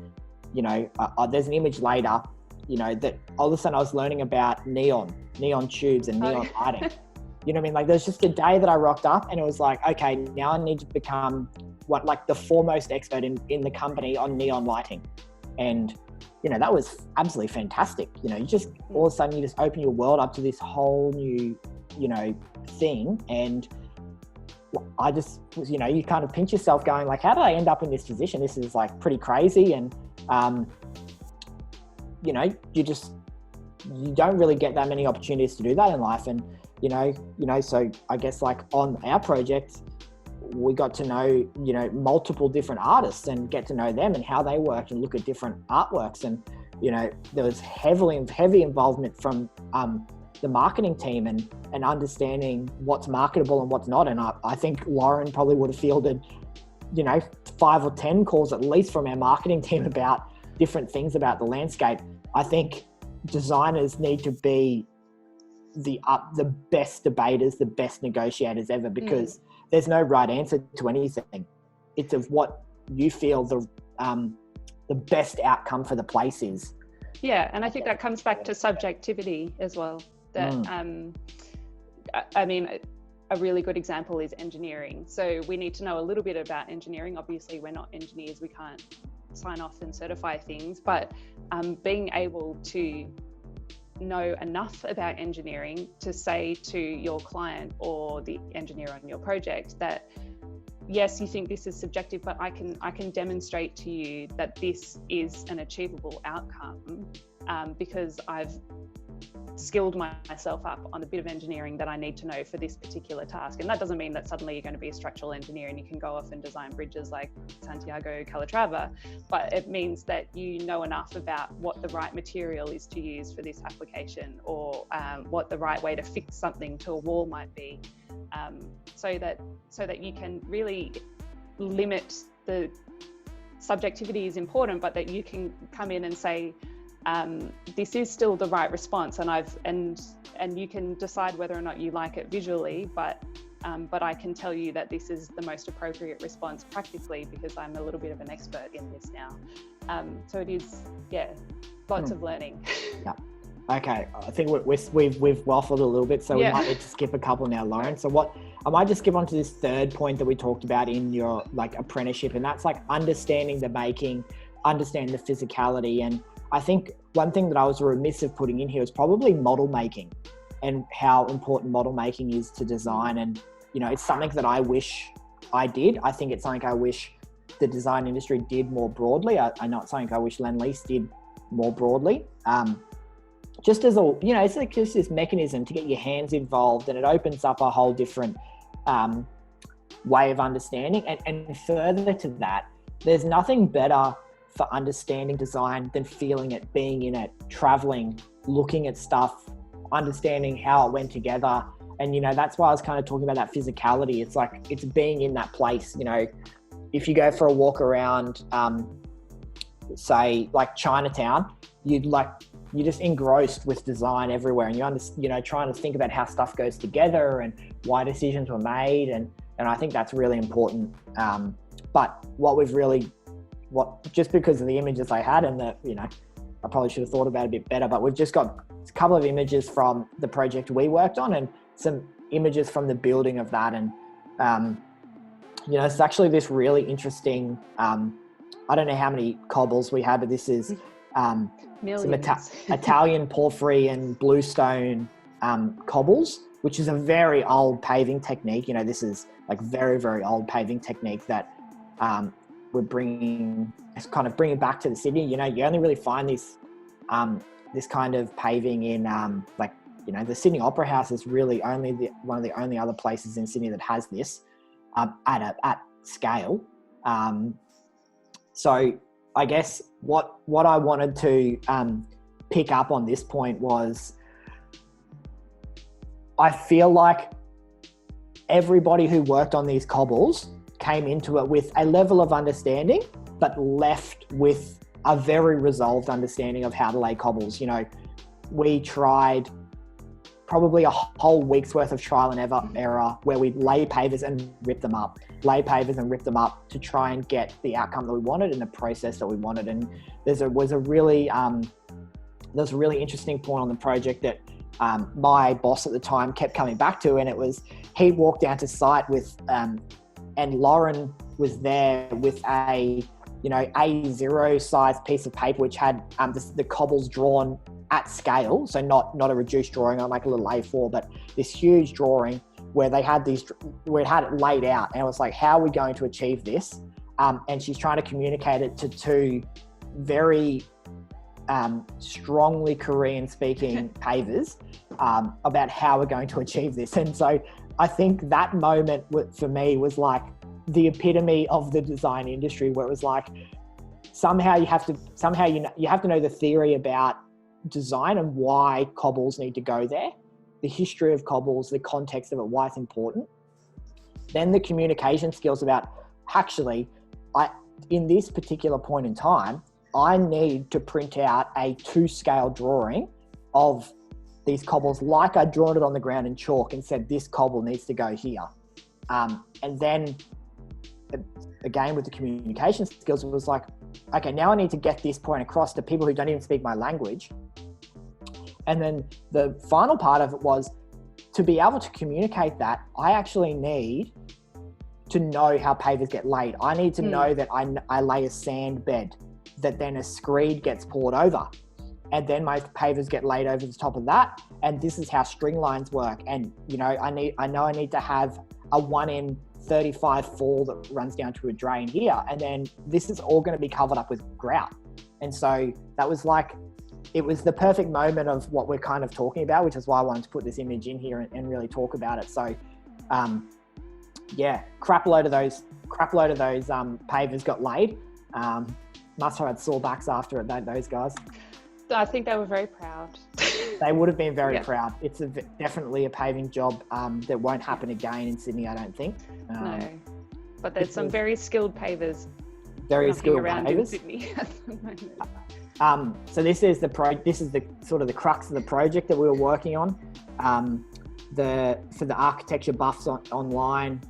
S2: there's an image later, that all of a sudden I was learning about neon tubes and neon lighting. You know what I mean? Like, there's just a day that I rocked up and it was like, okay, now I need to become the foremost expert in the company on neon lighting. And, that was absolutely fantastic. You just, all of a sudden you just open your world up to this whole new, thing. And I just, you kind of pinch yourself going like, how did I end up in this position? This is like pretty crazy. And, you don't really get that many opportunities to do that in life. And, so I guess like on our project, we got to know, multiple different artists and get to know them and how they work and look at different artworks. And, there was heavy involvement from the marketing team and understanding what's marketable and what's not. And I think Lauren probably would have fielded, 5 or 10 calls at least from our marketing team about different things about the landscape. I think designers need to be the best debaters, the best negotiators ever, because there's no right answer to anything. It's of what you feel the best outcome for the place is.
S3: Yeah, and I think that comes back to subjectivity as well. That I mean, a really good example is engineering. So we need to know a little bit about engineering. Obviously, we're not engineers. We can't sign off and certify things, but being able to know enough about engineering to say to your client or the engineer on your project that, yes, you think this is subjective, but I can demonstrate to you that this is an achievable outcome because I've skilled myself up on the bit of engineering that I need to know for this particular task. And that doesn't mean that suddenly you're going to be a structural engineer and you can go off and design bridges like Santiago Calatrava, but it means that you know enough about what the right material is to use for this application, or what the right way to fix something to a wall might be, so that you can really limit the subjectivity is important, but that you can come in and say, this is still the right response, and you can decide whether or not you like it visually, but I can tell you that this is the most appropriate response practically because I'm a little bit of an expert in this now. So it is, lots of learning.
S2: Yeah. Okay, I think we've waffled a little bit, so we might need to skip a couple now, Lauren. So I might just skip on to this third point that we talked about in your apprenticeship, and that's understanding the making, understanding the physicality. And I think one thing that I was remiss of putting in here is probably model making and how important model making is to design. And, it's something that I wish I did. I think it's something I wish the design industry did more broadly. I know it's something I wish Lendlease did more broadly. Just as it's like just this mechanism to get your hands involved, and it opens up a whole different way of understanding. And further to that, there's nothing better for understanding design than feeling it, being in it, traveling, looking at stuff understanding how it went together. And, you know, that's why I was kind of talking about that physicality. It's like, it's being in that place. You know, if you go for a walk around, say like Chinatown, you're just engrossed with design everywhere, and trying to think about how stuff goes together and why decisions were made. And I think that's really important. But just because of the images I had, and that, you know, I probably should have thought about it a bit better, but we've just got a couple of images from the project we worked on and some images from the building of that. And, you know, it's actually this really interesting, I don't know how many cobbles we had, but this is some Italian porphyry and bluestone cobbles, which is a very old paving technique. You know, this is like very, very old paving technique that we're bringing back to the city. You know, you only really find this kind of paving in like, you know, the Sydney Opera House is really one of the only other places in Sydney that has this at scale. So I guess what I wanted to pick up on this point was, I feel like everybody who worked on these cobbles came into it with a level of understanding, but left with a very resolved understanding of how to lay cobbles. You know, we tried probably a whole week's worth of trial and error where we lay pavers and rip them up to try and get the outcome that we wanted and the process that we wanted. And there was a really interesting point on the project that my boss at the time kept coming back to, and it was, he walked down to site with, and Lauren was there with a, you know, A0 size piece of paper, which had the cobbles drawn at scale. So not a reduced drawing on like a little A4, but this huge drawing where they had where it had it laid out. And it was like, how are we going to achieve this? And she's trying to communicate it to two very strongly Korean speaking pavers about how we're going to achieve this. And so I think that moment for me was like the epitome of the design industry, where it was like, somehow you have to know the theory about design and why cobbles need to go there, the history of cobbles, the context of it, why it's important. Then the communication skills about, actually, in this particular point in time, I need to print out a 2-scale drawing of these cobbles, like I'd drawn it on the ground in chalk and said, this cobble needs to go here. And then again, with the communication skills, it was like, okay, now I need to get this point across to people who don't even speak my language. And then the final part of it was, to be able to communicate that, I actually need to know how pavers get laid. I need to know that I lay a sand bed, that then a screed gets poured over, and then my pavers get laid over the top of that. And this is how string lines work. And, you know, I need to have a 1in35 fall that runs down to a drain here. And then this is all going to be covered up with grout. And so that was like, it was the perfect moment of what we're kind of talking about, which is why I wanted to put this image in here and really talk about it. So, yeah, crap load of those pavers got laid. Must have had sore backs after it, those guys.
S3: I think they were very proud.
S2: They would have been very proud. It's definitely a paving job that won't happen again in Sydney, I don't think. No,
S3: but there's some very skilled pavers.
S2: Very skilled
S3: around
S2: pavers.
S3: In Sydney at the moment.
S2: So this is the sort of the crux of the project that we were working on. For the architecture buffs online,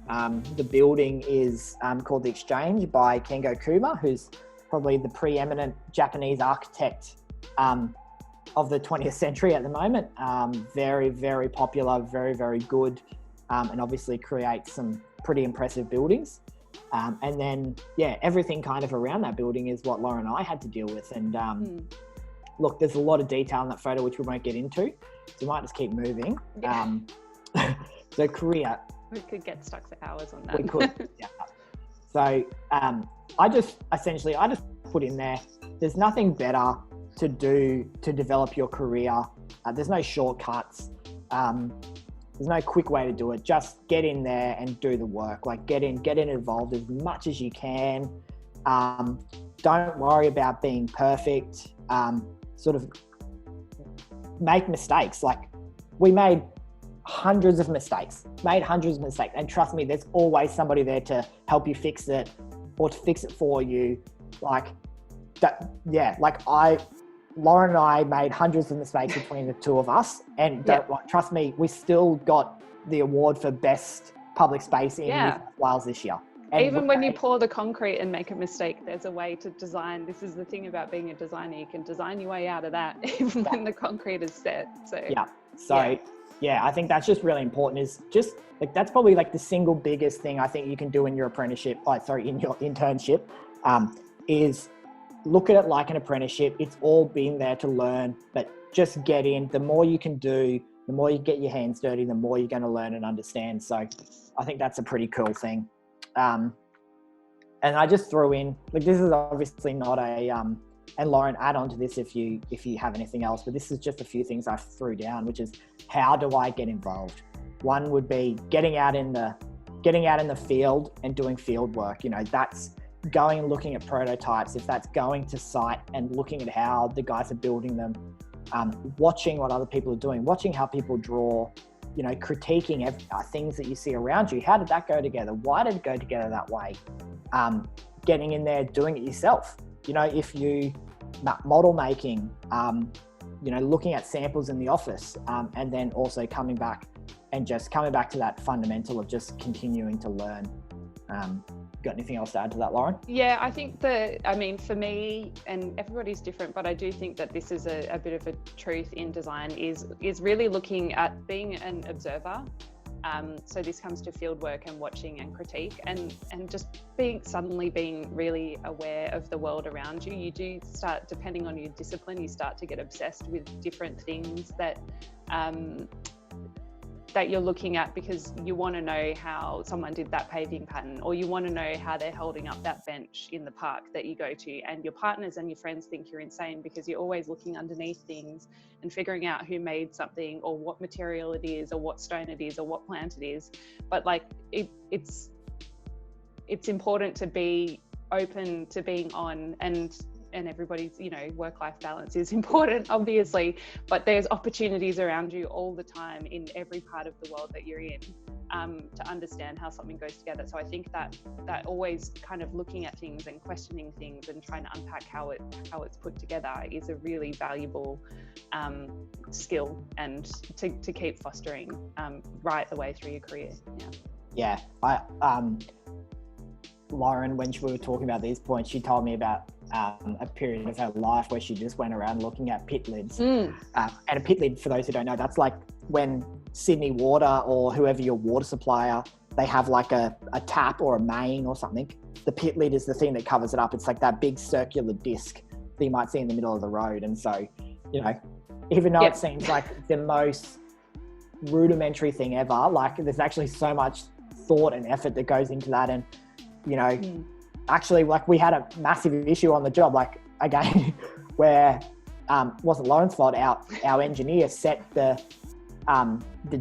S2: the building is called The Exchange by Kengo Kuma, who's probably the preeminent Japanese architect of the 20th century at the moment. Very, very popular, very, very good, and obviously creates some pretty impressive buildings. And then, yeah, everything kind of around that building is what Laura and I had to deal with. And look, there's a lot of detail in that photo, which we won't get into. So we might just keep moving. So Korea.
S3: We could get stuck for hours on that.
S2: We could, yeah. So I just put in there, there's nothing better to do to develop your career. There's no shortcuts. There's no quick way to do it. Just get in there and do the work. Like get in involved as much as you can. Don't worry about being perfect. Sort of make mistakes. Like we made hundreds of mistakes, and trust me, there's always somebody there to help you fix it or to fix it for you. Like that, yeah, like Lauren and I made hundreds of mistakes between the two of us, and trust me, we still got the award for best public space in New South Wales this year. And
S3: even when you pour the concrete and make a mistake, there's a way to design. This is the thing about being a designer. You can design your way out of that even when the concrete is set.
S2: I think that's just really important, is just like, that's probably like the single biggest thing I think you can do in your apprenticeship, in your internship, is look at it like an apprenticeship. It's all been there to learn, but just get in. The more you can do, the more you get your hands dirty, the more you're going to learn and understand. So I think that's a pretty cool thing. And I just threw in, like, this is obviously not a, and Lauren, add on to this if you have anything else, but this is just a few things I threw down, which is, how do I get involved? One would be getting out in the field and doing field work. You know, that's going and looking at prototypes. If that's going to site and looking at how the guys are building them, watching what other people are doing, watching how people draw, you know, critiquing things that you see around you. How did that go together? Why did it go together that way? Getting in there, doing it yourself. You know, if you model making, you know, looking at samples in the office, and then also coming back to that fundamental of just continuing to learn. Got anything else to add to that, Lauren?
S3: Yeah, I think for me, and everybody's different, but I do think that this is a bit of a truth in design, is really looking at being an observer. So this comes to field work and watching and critique, and just suddenly being really aware of the world around you. You do start, depending on your discipline, you start to get obsessed with different things that you're looking at, because you want to know how someone did that paving pattern, or you want to know how they're holding up that bench in the park that you go to, and your partners and your friends think you're insane because you're always looking underneath things and figuring out who made something, or what material it is, or what stone it is, or what plant it is. But like it's important to be open to being on, and everybody's, you know, work-life balance is important, obviously, but there's opportunities around you all the time in every part of the world that you're in, to understand how something goes together. So I think that always kind of looking at things and questioning things and trying to unpack how it's put together is a really valuable skill, and to keep fostering right the way through your career.
S2: Yeah, Lauren, when we were talking about these points, she told me about a period of her life where she just went around looking at pit lids. And a pit lid, for those who don't know, that's like when Sydney Water or whoever your water supplier, they have like a tap or a main or something. The pit lid is the thing that covers it up. It's like that big circular disc that you might see in the middle of the road. And so, you know, even though it seems like the most rudimentary thing ever, like there's actually so much thought and effort that goes into that. And, you know, actually, like, we had a massive issue on the job, like, again, where wasn't Lauren's fault. Our engineer set the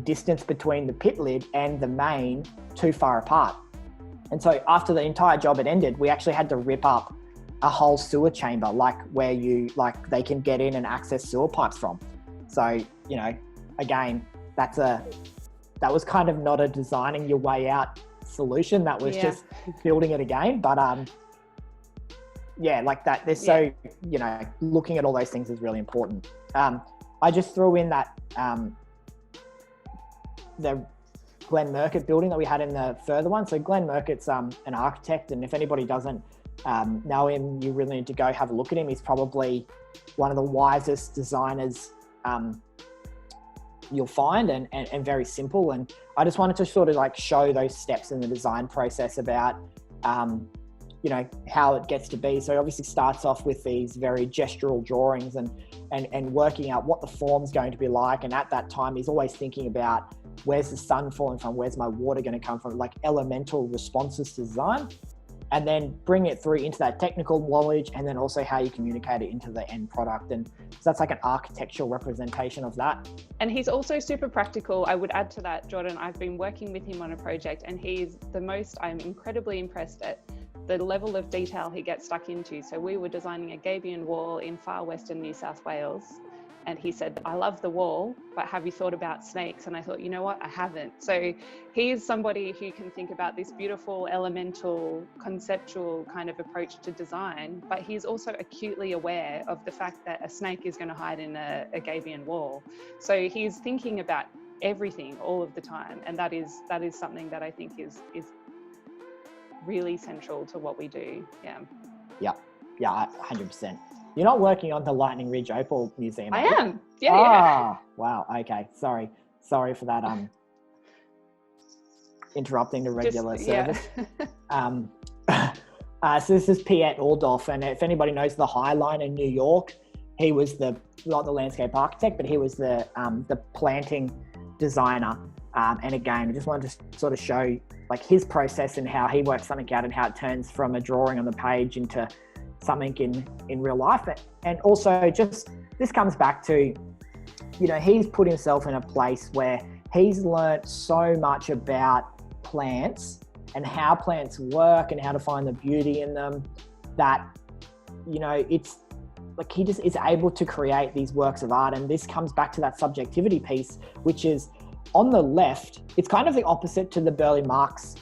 S2: distance between the pit lid and the main too far apart. And so after the entire job had ended, we actually had to rip up a whole sewer chamber, like where they can get in and access sewer pipes from. So, you know, again, that was kind of not a designing your way out solution. That was just building it again. But like that, there's so, you know, looking at all those things is really important. I just threw in that the Glenn Murcutt building that we had in the further one. So Glenn Murcutt's an architect, and if anybody doesn't know him, you really need to go have a look at him. He's probably one of the wisest designers you'll find, and very simple. And I just wanted to sort of like show those steps in the design process about you know, how it gets to be. So it obviously starts off with these very gestural drawings and working out what the form's going to be like. And at that time, he's always thinking about, where's the sun falling from? Where's my water going to come from? Like elemental responses to design, and then bring it through into that technical knowledge, and then also how you communicate it into the end product. And so that's like an architectural representation of that. And
S3: he's also super practical. I would add to that, Jordan, I've been working with him on a project, and I'm incredibly impressed at the level of detail he gets stuck into. So we were designing a gabion wall in far western New South Wales, And he said, I love the wall, but have you thought about snakes? And I thought, you know what, I haven't. So he is somebody who can think about this beautiful, elemental, conceptual kind of approach to design, but he's also acutely aware of the fact that a snake is going to hide in a gabion wall. So he's thinking about everything all of the time. And that is something that I think is really central to what we do. Yeah,
S2: 100%. You're not working on the Lightning Ridge Opal Museum,
S3: I
S2: are you?
S3: am. Yeah.
S2: Wow. Okay. Sorry for that. Interrupting the regular service. So this is Piet Oldorf, and if anybody knows the High Line in New York, he was not the landscape architect, but he was the planting designer. And again, I just wanted to sort of show like his process and how he works something out and how it turns from a drawing on the page into something in real life. And also just, this comes back to, he's put himself in a place where he's learnt so much about plants and how plants work and how to find the beauty in them that, it's like he just is able to create these works of art. And this comes back to that subjectivity piece, which is on the left, it's kind of the opposite to the Burle Marx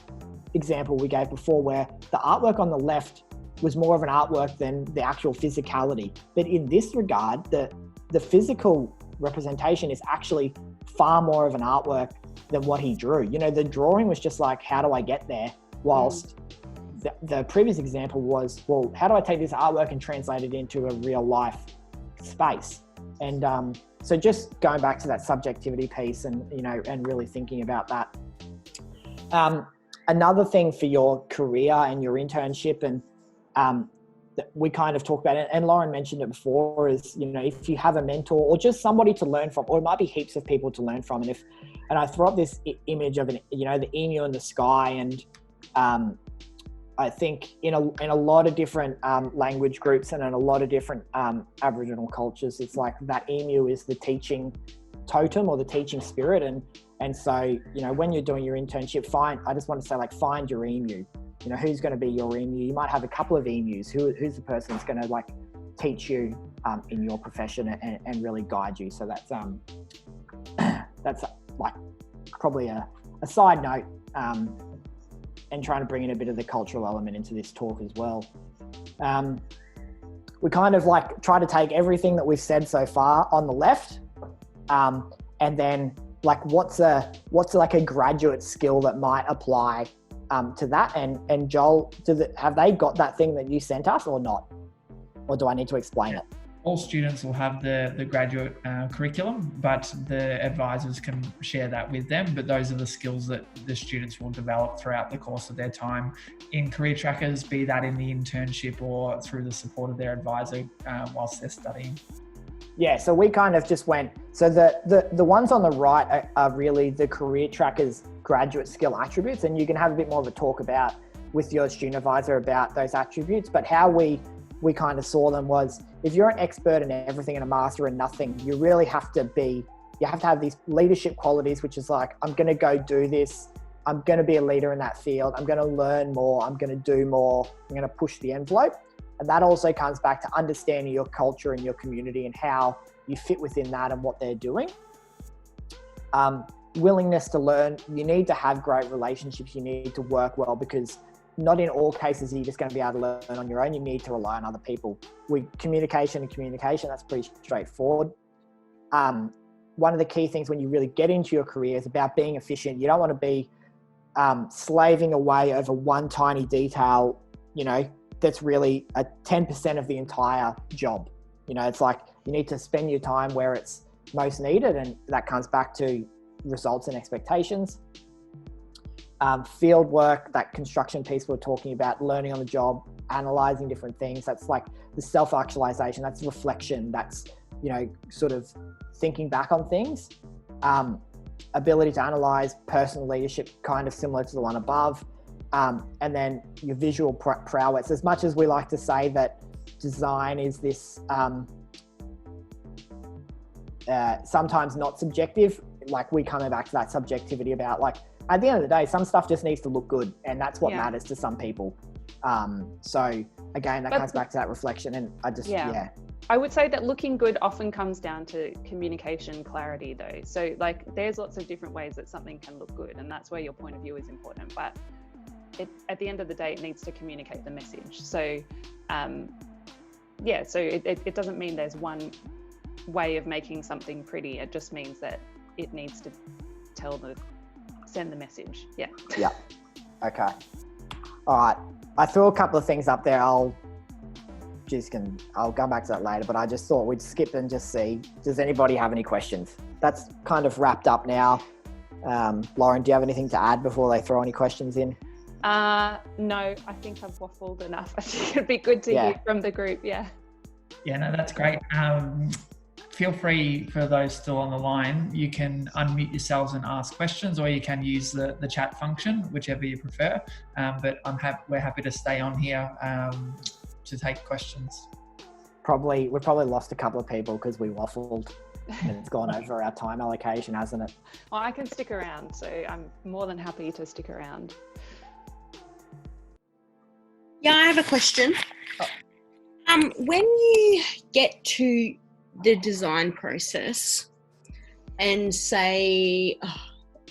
S2: example we gave before, where the artwork on the left was more of an artwork than the actual physicality. But in this regard, the physical representation is actually far more of an artwork than what he drew. The drawing was just like, how do I get there? Whilst the previous example was, well, how do I take this artwork and translate it into a real life space? And so just going back to that subjectivity piece and, and really thinking about that. Another thing for your career and your internship, and that we kind of talked about it, and Lauren mentioned it before, is, if you have a mentor or just somebody to learn from, or it might be heaps of people to learn from. And I throw up this image of the emu in the sky. And I think in a lot of different language groups and in a lot of different Aboriginal cultures, it's like that emu is the teaching totem or the teaching spirit. And so, when you're doing your internship, I just want to say, find your emu. Who's going to be your emu? You might have a couple of emus. Who's the person that's going to teach you in your profession and really guide you? So that's probably a side note, and trying to bring in a bit of the cultural element into this talk as well. We kind of try to take everything that we've said so far on the left, and then what's a graduate skill that might apply to that. And Joel, have they got that thing that you sent us or not? Or do I need to explain it?
S1: All students will have the graduate curriculum, but the advisors can share that with them. But those are the skills that the students will develop throughout the course of their time in Career Trackers, be that in the internship or through the support of their advisor whilst they're studying.
S2: Yeah, so we kind of just went, so the ones on the right are really the Career Trackers graduate skill attributes, and you can have a bit more of a talk with your student advisor about those attributes. But how we kind of saw them was, if you're an expert in everything and a master in nothing, you really have to have these leadership qualities, which is I'm going to go do this. I'm going to be a leader in that field. I'm going to learn more. I'm going to do more. I'm going to push the envelope. And that also comes back to understanding your culture and your community and how you fit within that and what they're doing. Willingness to learn. You need to have great relationships. You need to work well, because not in all cases are you just going to be able to learn on your own. You need to rely on other people. Communication, that's pretty straightforward. One of the key things when you really get into your career is about being efficient. You don't want to be slaving away over one tiny detail, that's really a 10% of the entire job. It's you need to spend your time where it's most needed, and that comes back to results and expectations. Field work, that construction piece we're talking about, learning on the job, analyzing different things. That's the self-actualization, that's reflection, that's, sort of thinking back on things. Ability to analyze, personal leadership, kind of similar to the one above. And then your visual prowess. As much as we like to say that design is this sometimes not subjective, we coming back to that subjectivity about at the end of the day, some stuff just needs to look good, and that's what matters to some people. So again, that comes back to that reflection, and
S3: I would say that looking good often comes down to communication clarity though. So like there's lots of different ways that something can look good, and that's where your point of view is important. But at the end of the day, it needs to communicate the message. So so it doesn't mean there's one way of making something pretty. It just means that it needs to send the message. Yeah.
S2: Yeah. Okay. All right. I threw a couple of things up there. I'll come back to that later, but I just thought we'd skip and just see, does anybody have any questions? That's kind of wrapped up now. Lauren, do you have anything to add before they throw any questions in?
S3: No, I think I've waffled enough. I think it'd be good to hear from the group. Yeah.
S1: Yeah, no, that's great. Feel free, for those still on the line, you can unmute yourselves and ask questions, or you can use the chat function, whichever you prefer. But we're happy to stay on here to take questions.
S2: We've probably lost a couple of people because we waffled and it's gone over our time allocation, hasn't it?
S3: Well, I can stick around, so I'm more than happy to stick around.
S4: Yeah, I have a question. When you get to the design process and say,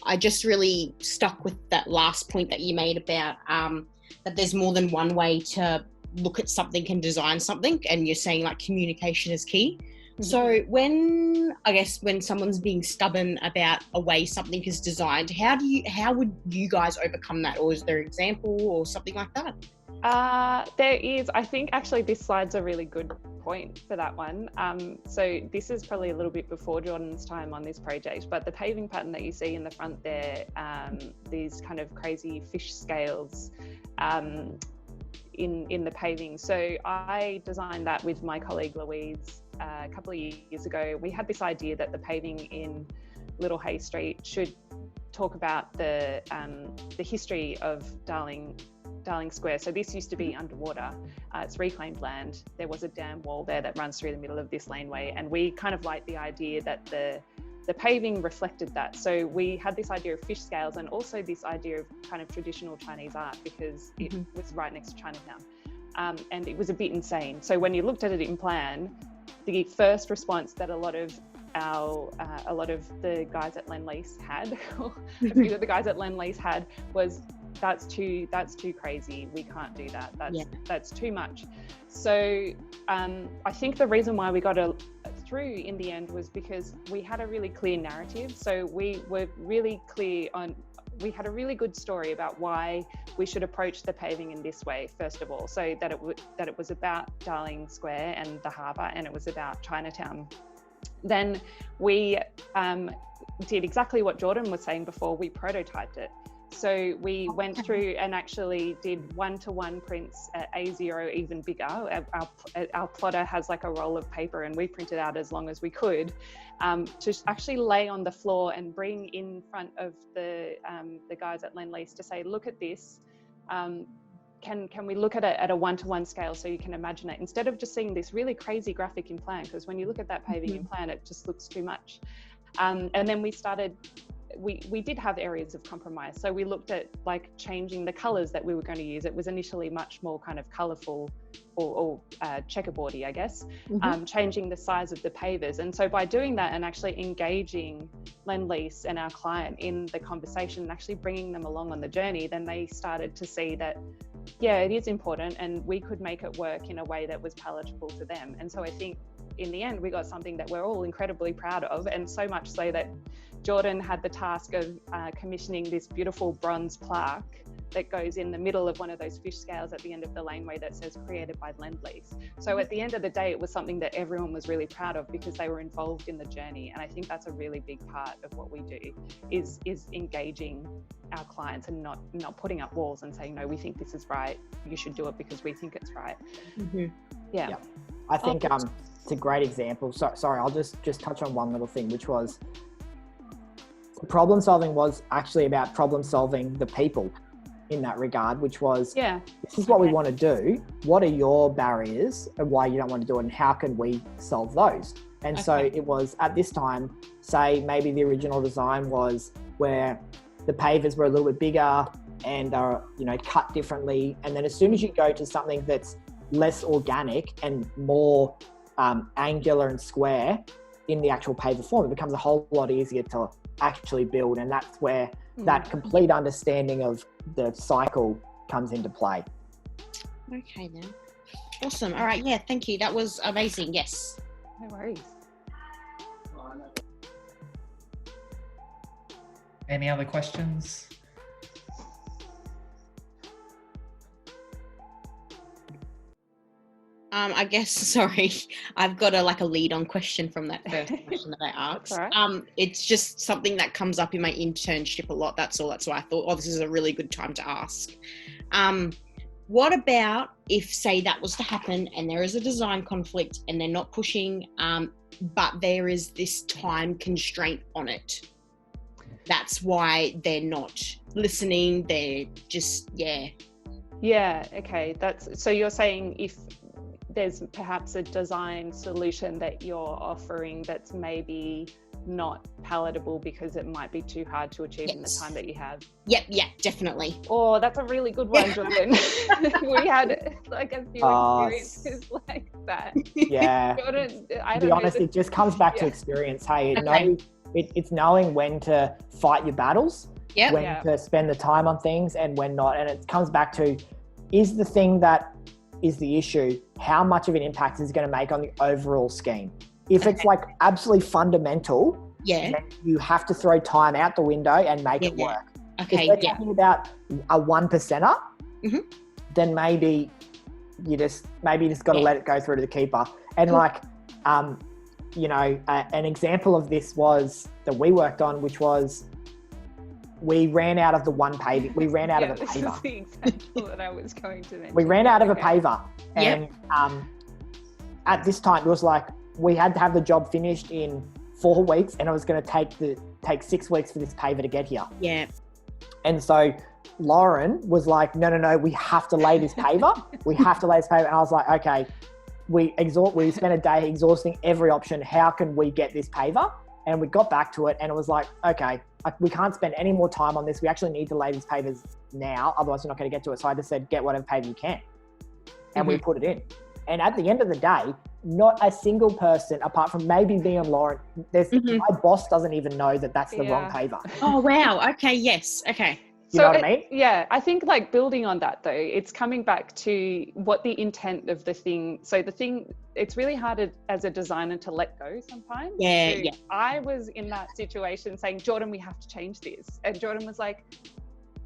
S4: I just really stuck with that last point that you made about that there's more than one way to look at something and design something, and you're saying like communication is key. Mm-hmm. So when someone's being stubborn about a way something is designed, how would you guys overcome that? Or is there an example or something like that?
S3: There is. I think actually this slide's a really good point for that one. So this is probably a little bit before Jordan's time on this project, but the paving pattern that you see in the front there, these kind of crazy fish scales in the paving. So I designed that with my colleague Louise a couple of years ago. We had this idea that the paving in Little Hay Street should talk about the history of Darling Square. So this used to be underwater. It's reclaimed land. There was a dam wall there that runs through the middle of this laneway, and we kind of liked the idea that the paving reflected that. So we had this idea of fish scales and also this idea of kind of traditional Chinese art, because it was right next to Chinatown. And it was a bit insane. So when you looked at it in plan, the first response that a lot of the guys at Lendlease had, or a few of the guys at Lendlease had, was that's too crazy. We can't do that. That's too much. So I think the reason why we got through in the end was because we had a really clear narrative. So we were really clear we had a really good story about why we should approach the paving in this way, first of all. So that it was about Darling Square and the harbour, and it was about Chinatown. Then we did exactly what Jordan was saying before. We prototyped it. So we went through and actually did one-to-one prints at A0, even bigger. Our plotter has like a roll of paper, and we printed out as long as we could to actually lay on the floor and bring in front of the guys at Lendlease to say, look at this. Can we look at it at a one-to-one scale so you can imagine it, instead of just seeing this really crazy graphic in plan, because when you look at that paving in plan, it just looks too much. And then we started, we did have areas of compromise. So we looked at like changing the colors that we were going to use. It was initially much more kind of colorful or checkerboardy, I guess, changing the size of the pavers. And so by doing that and actually engaging Lendlease and our client in the conversation and actually bringing them along on the journey, then they started to see that, yeah, it is important and we could make it work in a way that was palatable to them. And so I think in the end, we got something that we're all incredibly proud of, and so much so that Jordan had the task of commissioning this beautiful bronze plaque that goes in the middle of one of those fish scales at the end of the laneway that says created by Lendlease. So at the end of the day, it was something that everyone was really proud of because they were involved in the journey. And I think that's a really big part of what we do is engaging our clients and not putting up walls and saying, no, we think this is right. You should do it because we think it's right. Yeah.
S2: I think it's a great example. Sorry, I'll just touch on one little thing, which was problem solving was actually about problem solving the people in that regard, which was, this is what we want to do. What are your barriers and why you don't want to do it, and how can we solve those? And so it was at this time, say maybe the original design was where the pavers were a little bit bigger and are, cut differently. And then as soon as you go to something that's less organic and more angular and square in the actual paver form, it becomes a whole lot easier to actually build. And that's where that complete understanding of the cycle comes into play.
S4: Okay then. Awesome. All right. Yeah. Thank you. That was amazing. Yes.
S3: No worries.
S1: Any other questions?
S4: I guess, sorry, I've got a lead on question from that first question that I asked.
S3: That's all right.
S4: It's just something that comes up in my internship a lot. That's all. That's why I thought, oh, this is a really good time to ask. What about if, say, that was to happen and there is a design conflict and they're not pushing, but there is this time constraint on it? That's why they're not listening. They're just, yeah.
S3: Yeah. Okay. So you're saying if there's perhaps a design solution that you're offering that's maybe not palatable because it might be too hard to achieve in the time that you have.
S4: Yep, yeah, definitely.
S3: Oh, that's a really good one, Jordan. We had a few experiences like that.
S2: Yeah.
S3: Jordan,
S2: to be honest, it just comes back to experience. Hey, it's knowing when to fight your battles, when to spend the time on things and when not. And it comes back to, is the thing that is the issue, how much of an impact is it going to make on the overall scheme? If it's absolutely fundamental, then you have to throw time out the window and make it work.
S4: Okay.
S2: If we're talking about a 1%er, then maybe you just got to let it go through to the keeper. And an example of this was that we worked on, which was we ran out of the one paver. We ran out of a paver.
S3: This is the example that I was going to mention.
S2: We ran out of a paver. And at this time, it was we had to have the job finished in 4 weeks, and it was going to take 6 weeks for this paver to get here.
S4: Yeah.
S2: And so Lauren was like, no, we have to lay this paver. We have to lay this paver. And I was like, okay, we spent a day exhausting every option. How can we get this paver? And we got back to it, and it was like, okay, we can't spend any more time on this. We actually need to lay these pavers now. Otherwise we're not going to get to it. So I just said, get whatever paver you can. And we put it in. And at the end of the day, not a single person, apart from maybe me and Lauren, my boss doesn't even know that that's the wrong paver.
S4: Oh, wow. Okay. Yes. Okay.
S2: You know what I mean?
S3: Yeah, I think building on that though, it's coming back to what the intent of the thing. So it's really hard as a designer to let go sometimes.
S4: Yeah,
S3: so I was in that situation saying, Jordan, we have to change this. And Jordan was like,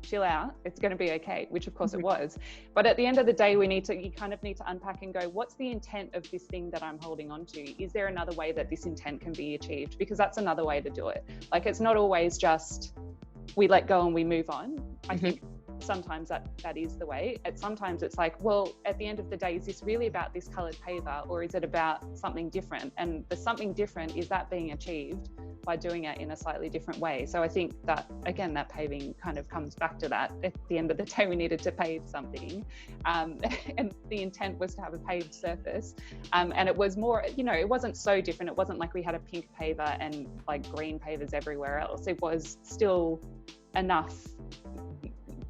S3: chill out, it's going to be okay, which of course it was. But at the end of the day, you kind of need to unpack and go, what's the intent of this thing that I'm holding on to? Is there another way that this intent can be achieved? Because that's another way to do it. It's not always just we let go and we move on. I think sometimes that is the way. Sometimes it's well, at the end of the day, is this really about this coloured paver, or is it about something different? And the something different, is that being achieved by doing it in a slightly different way? So I think that, again, that paving kind of comes back to that. At the end of the day, we needed to pave something. And the intent was to have a paved surface. And it was more, it wasn't so different. It wasn't like we had a pink paver and green pavers everywhere else. It was still enough.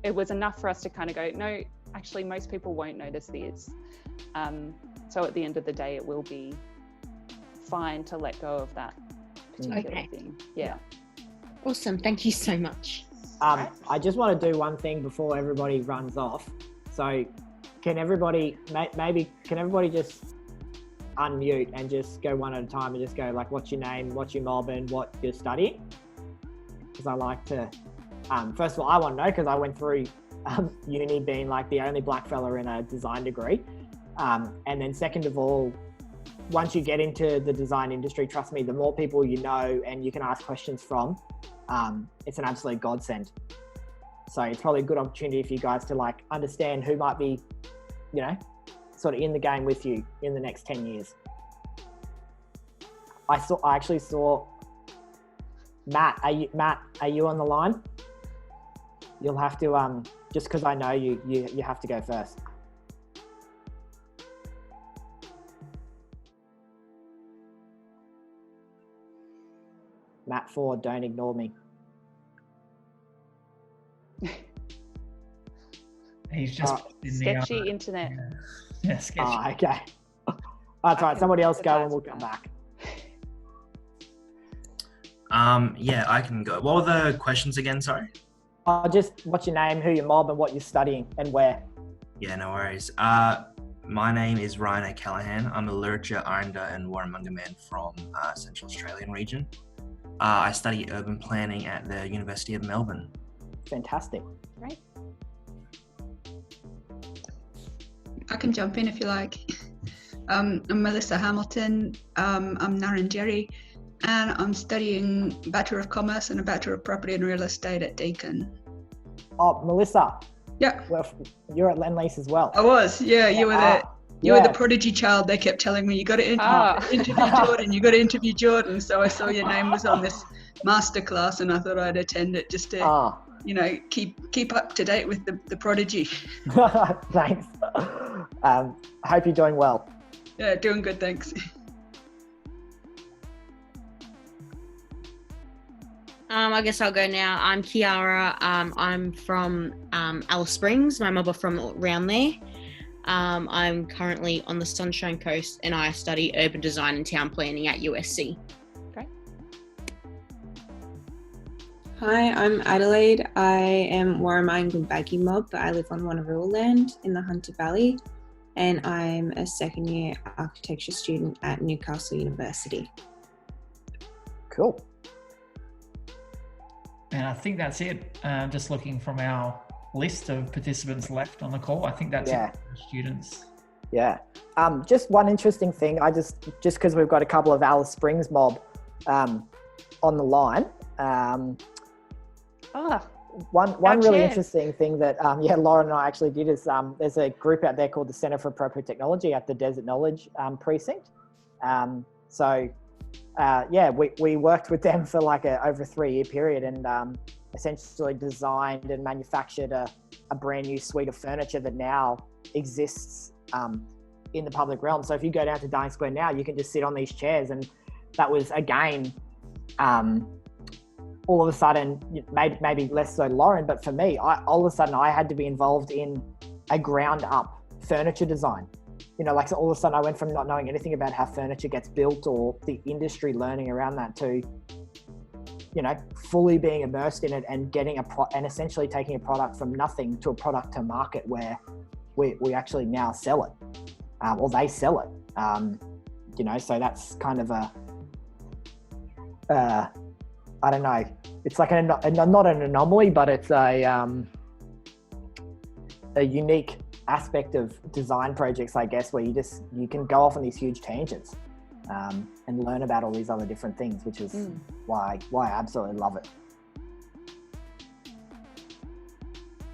S3: It was enough for us to kind of go, no, actually most people won't notice this. So at the end of the day, it will be fine to let go of that particular thing. Yeah.
S4: Awesome. Thank you so much.
S2: I just want to do one thing before everybody runs off. So can everybody just unmute and just go one at a time and just go what's your name, what's your Melbourne, what you're studying? Because I like to, first of all, I want to know because I went through uni being the only black fella in a design degree. And then second of all, once you get into the design industry, trust me, the more people you know and you can ask questions from, it's an absolute godsend. So it's probably a good opportunity for you guys to understand who might be, sort of in the game with you in the next 10 years. I actually saw Matt. Are you on the line? You'll have to, just because I know you have to go first. Matt Ford, don't ignore me.
S1: He's just
S3: sketchy internet.
S1: Yeah, sketchy.
S2: Oh, okay. That's right. Somebody else go and we'll come back.
S5: Yeah, I can go. What were the questions again? Sorry.
S2: Just what's your name, who you're mob, and what you're studying, and where.
S5: Yeah, no worries. My name is Ryan O'Callaghan. I'm a literature, Aranda and Warramunga man from Central Australian region. I study urban planning at the University of Melbourne.
S2: Fantastic.
S3: Right.
S6: I can jump in if you like. I'm Melissa Hamilton. I'm Narrandjeri, and I'm studying Bachelor of Commerce and a Bachelor of Property and Real Estate at Deakin.
S2: Oh, Melissa.
S6: Yeah.
S2: Well, you're at Lendlease as well.
S6: I was. Yeah, you were the prodigy child. They kept telling me, you got to interview Jordan. You got to interview Jordan. So I saw your name was on this Masterclass, and I thought I'd attend it just to, keep up to date with the prodigy.
S2: Thanks. Hope you're doing well.
S6: Yeah, doing good, thanks.
S4: I guess I'll go now. I'm Kiara. I'm from Alice Springs. My mother from around there. I'm currently on the Sunshine Coast, and I study urban design and town planning at USC.
S3: Okay.
S7: Hi, I'm Adelaide. I am Warramunga Baggy mob, but I live on Wanneroo land in the Hunter Valley, and I'm a second year architecture student at Newcastle University.
S2: Cool.
S1: And I think that's it. Just looking from our list of participants left on the call, I think that's it for students.
S2: Yeah. Just one interesting thing. Just because we've got a couple of Alice Springs mob on the line. One really interesting thing that Lauren and I actually did is there's a group out there called the Centre for Appropriate Technology at the Desert Knowledge precinct. We worked with them for like over a 3-year period and essentially designed and manufactured a brand new suite of furniture that now exists in the public realm. So if you go down to Darling Square now, you can just sit on these chairs, and that was again all of a sudden, maybe less so Lauren, but for me, all of a sudden I had to be involved in a ground up furniture design. So all of a sudden I went from not knowing anything about how furniture gets built or the industry learning around that to, fully being immersed in it and getting and essentially taking a product from nothing to a product to market where we actually now sell it, or they sell it. So that's kind of I don't know. It's like not an anomaly, but it's a unique aspect of design projects, I guess, where you can go off on these huge tangents and learn about all these other different things, which is why I absolutely love it.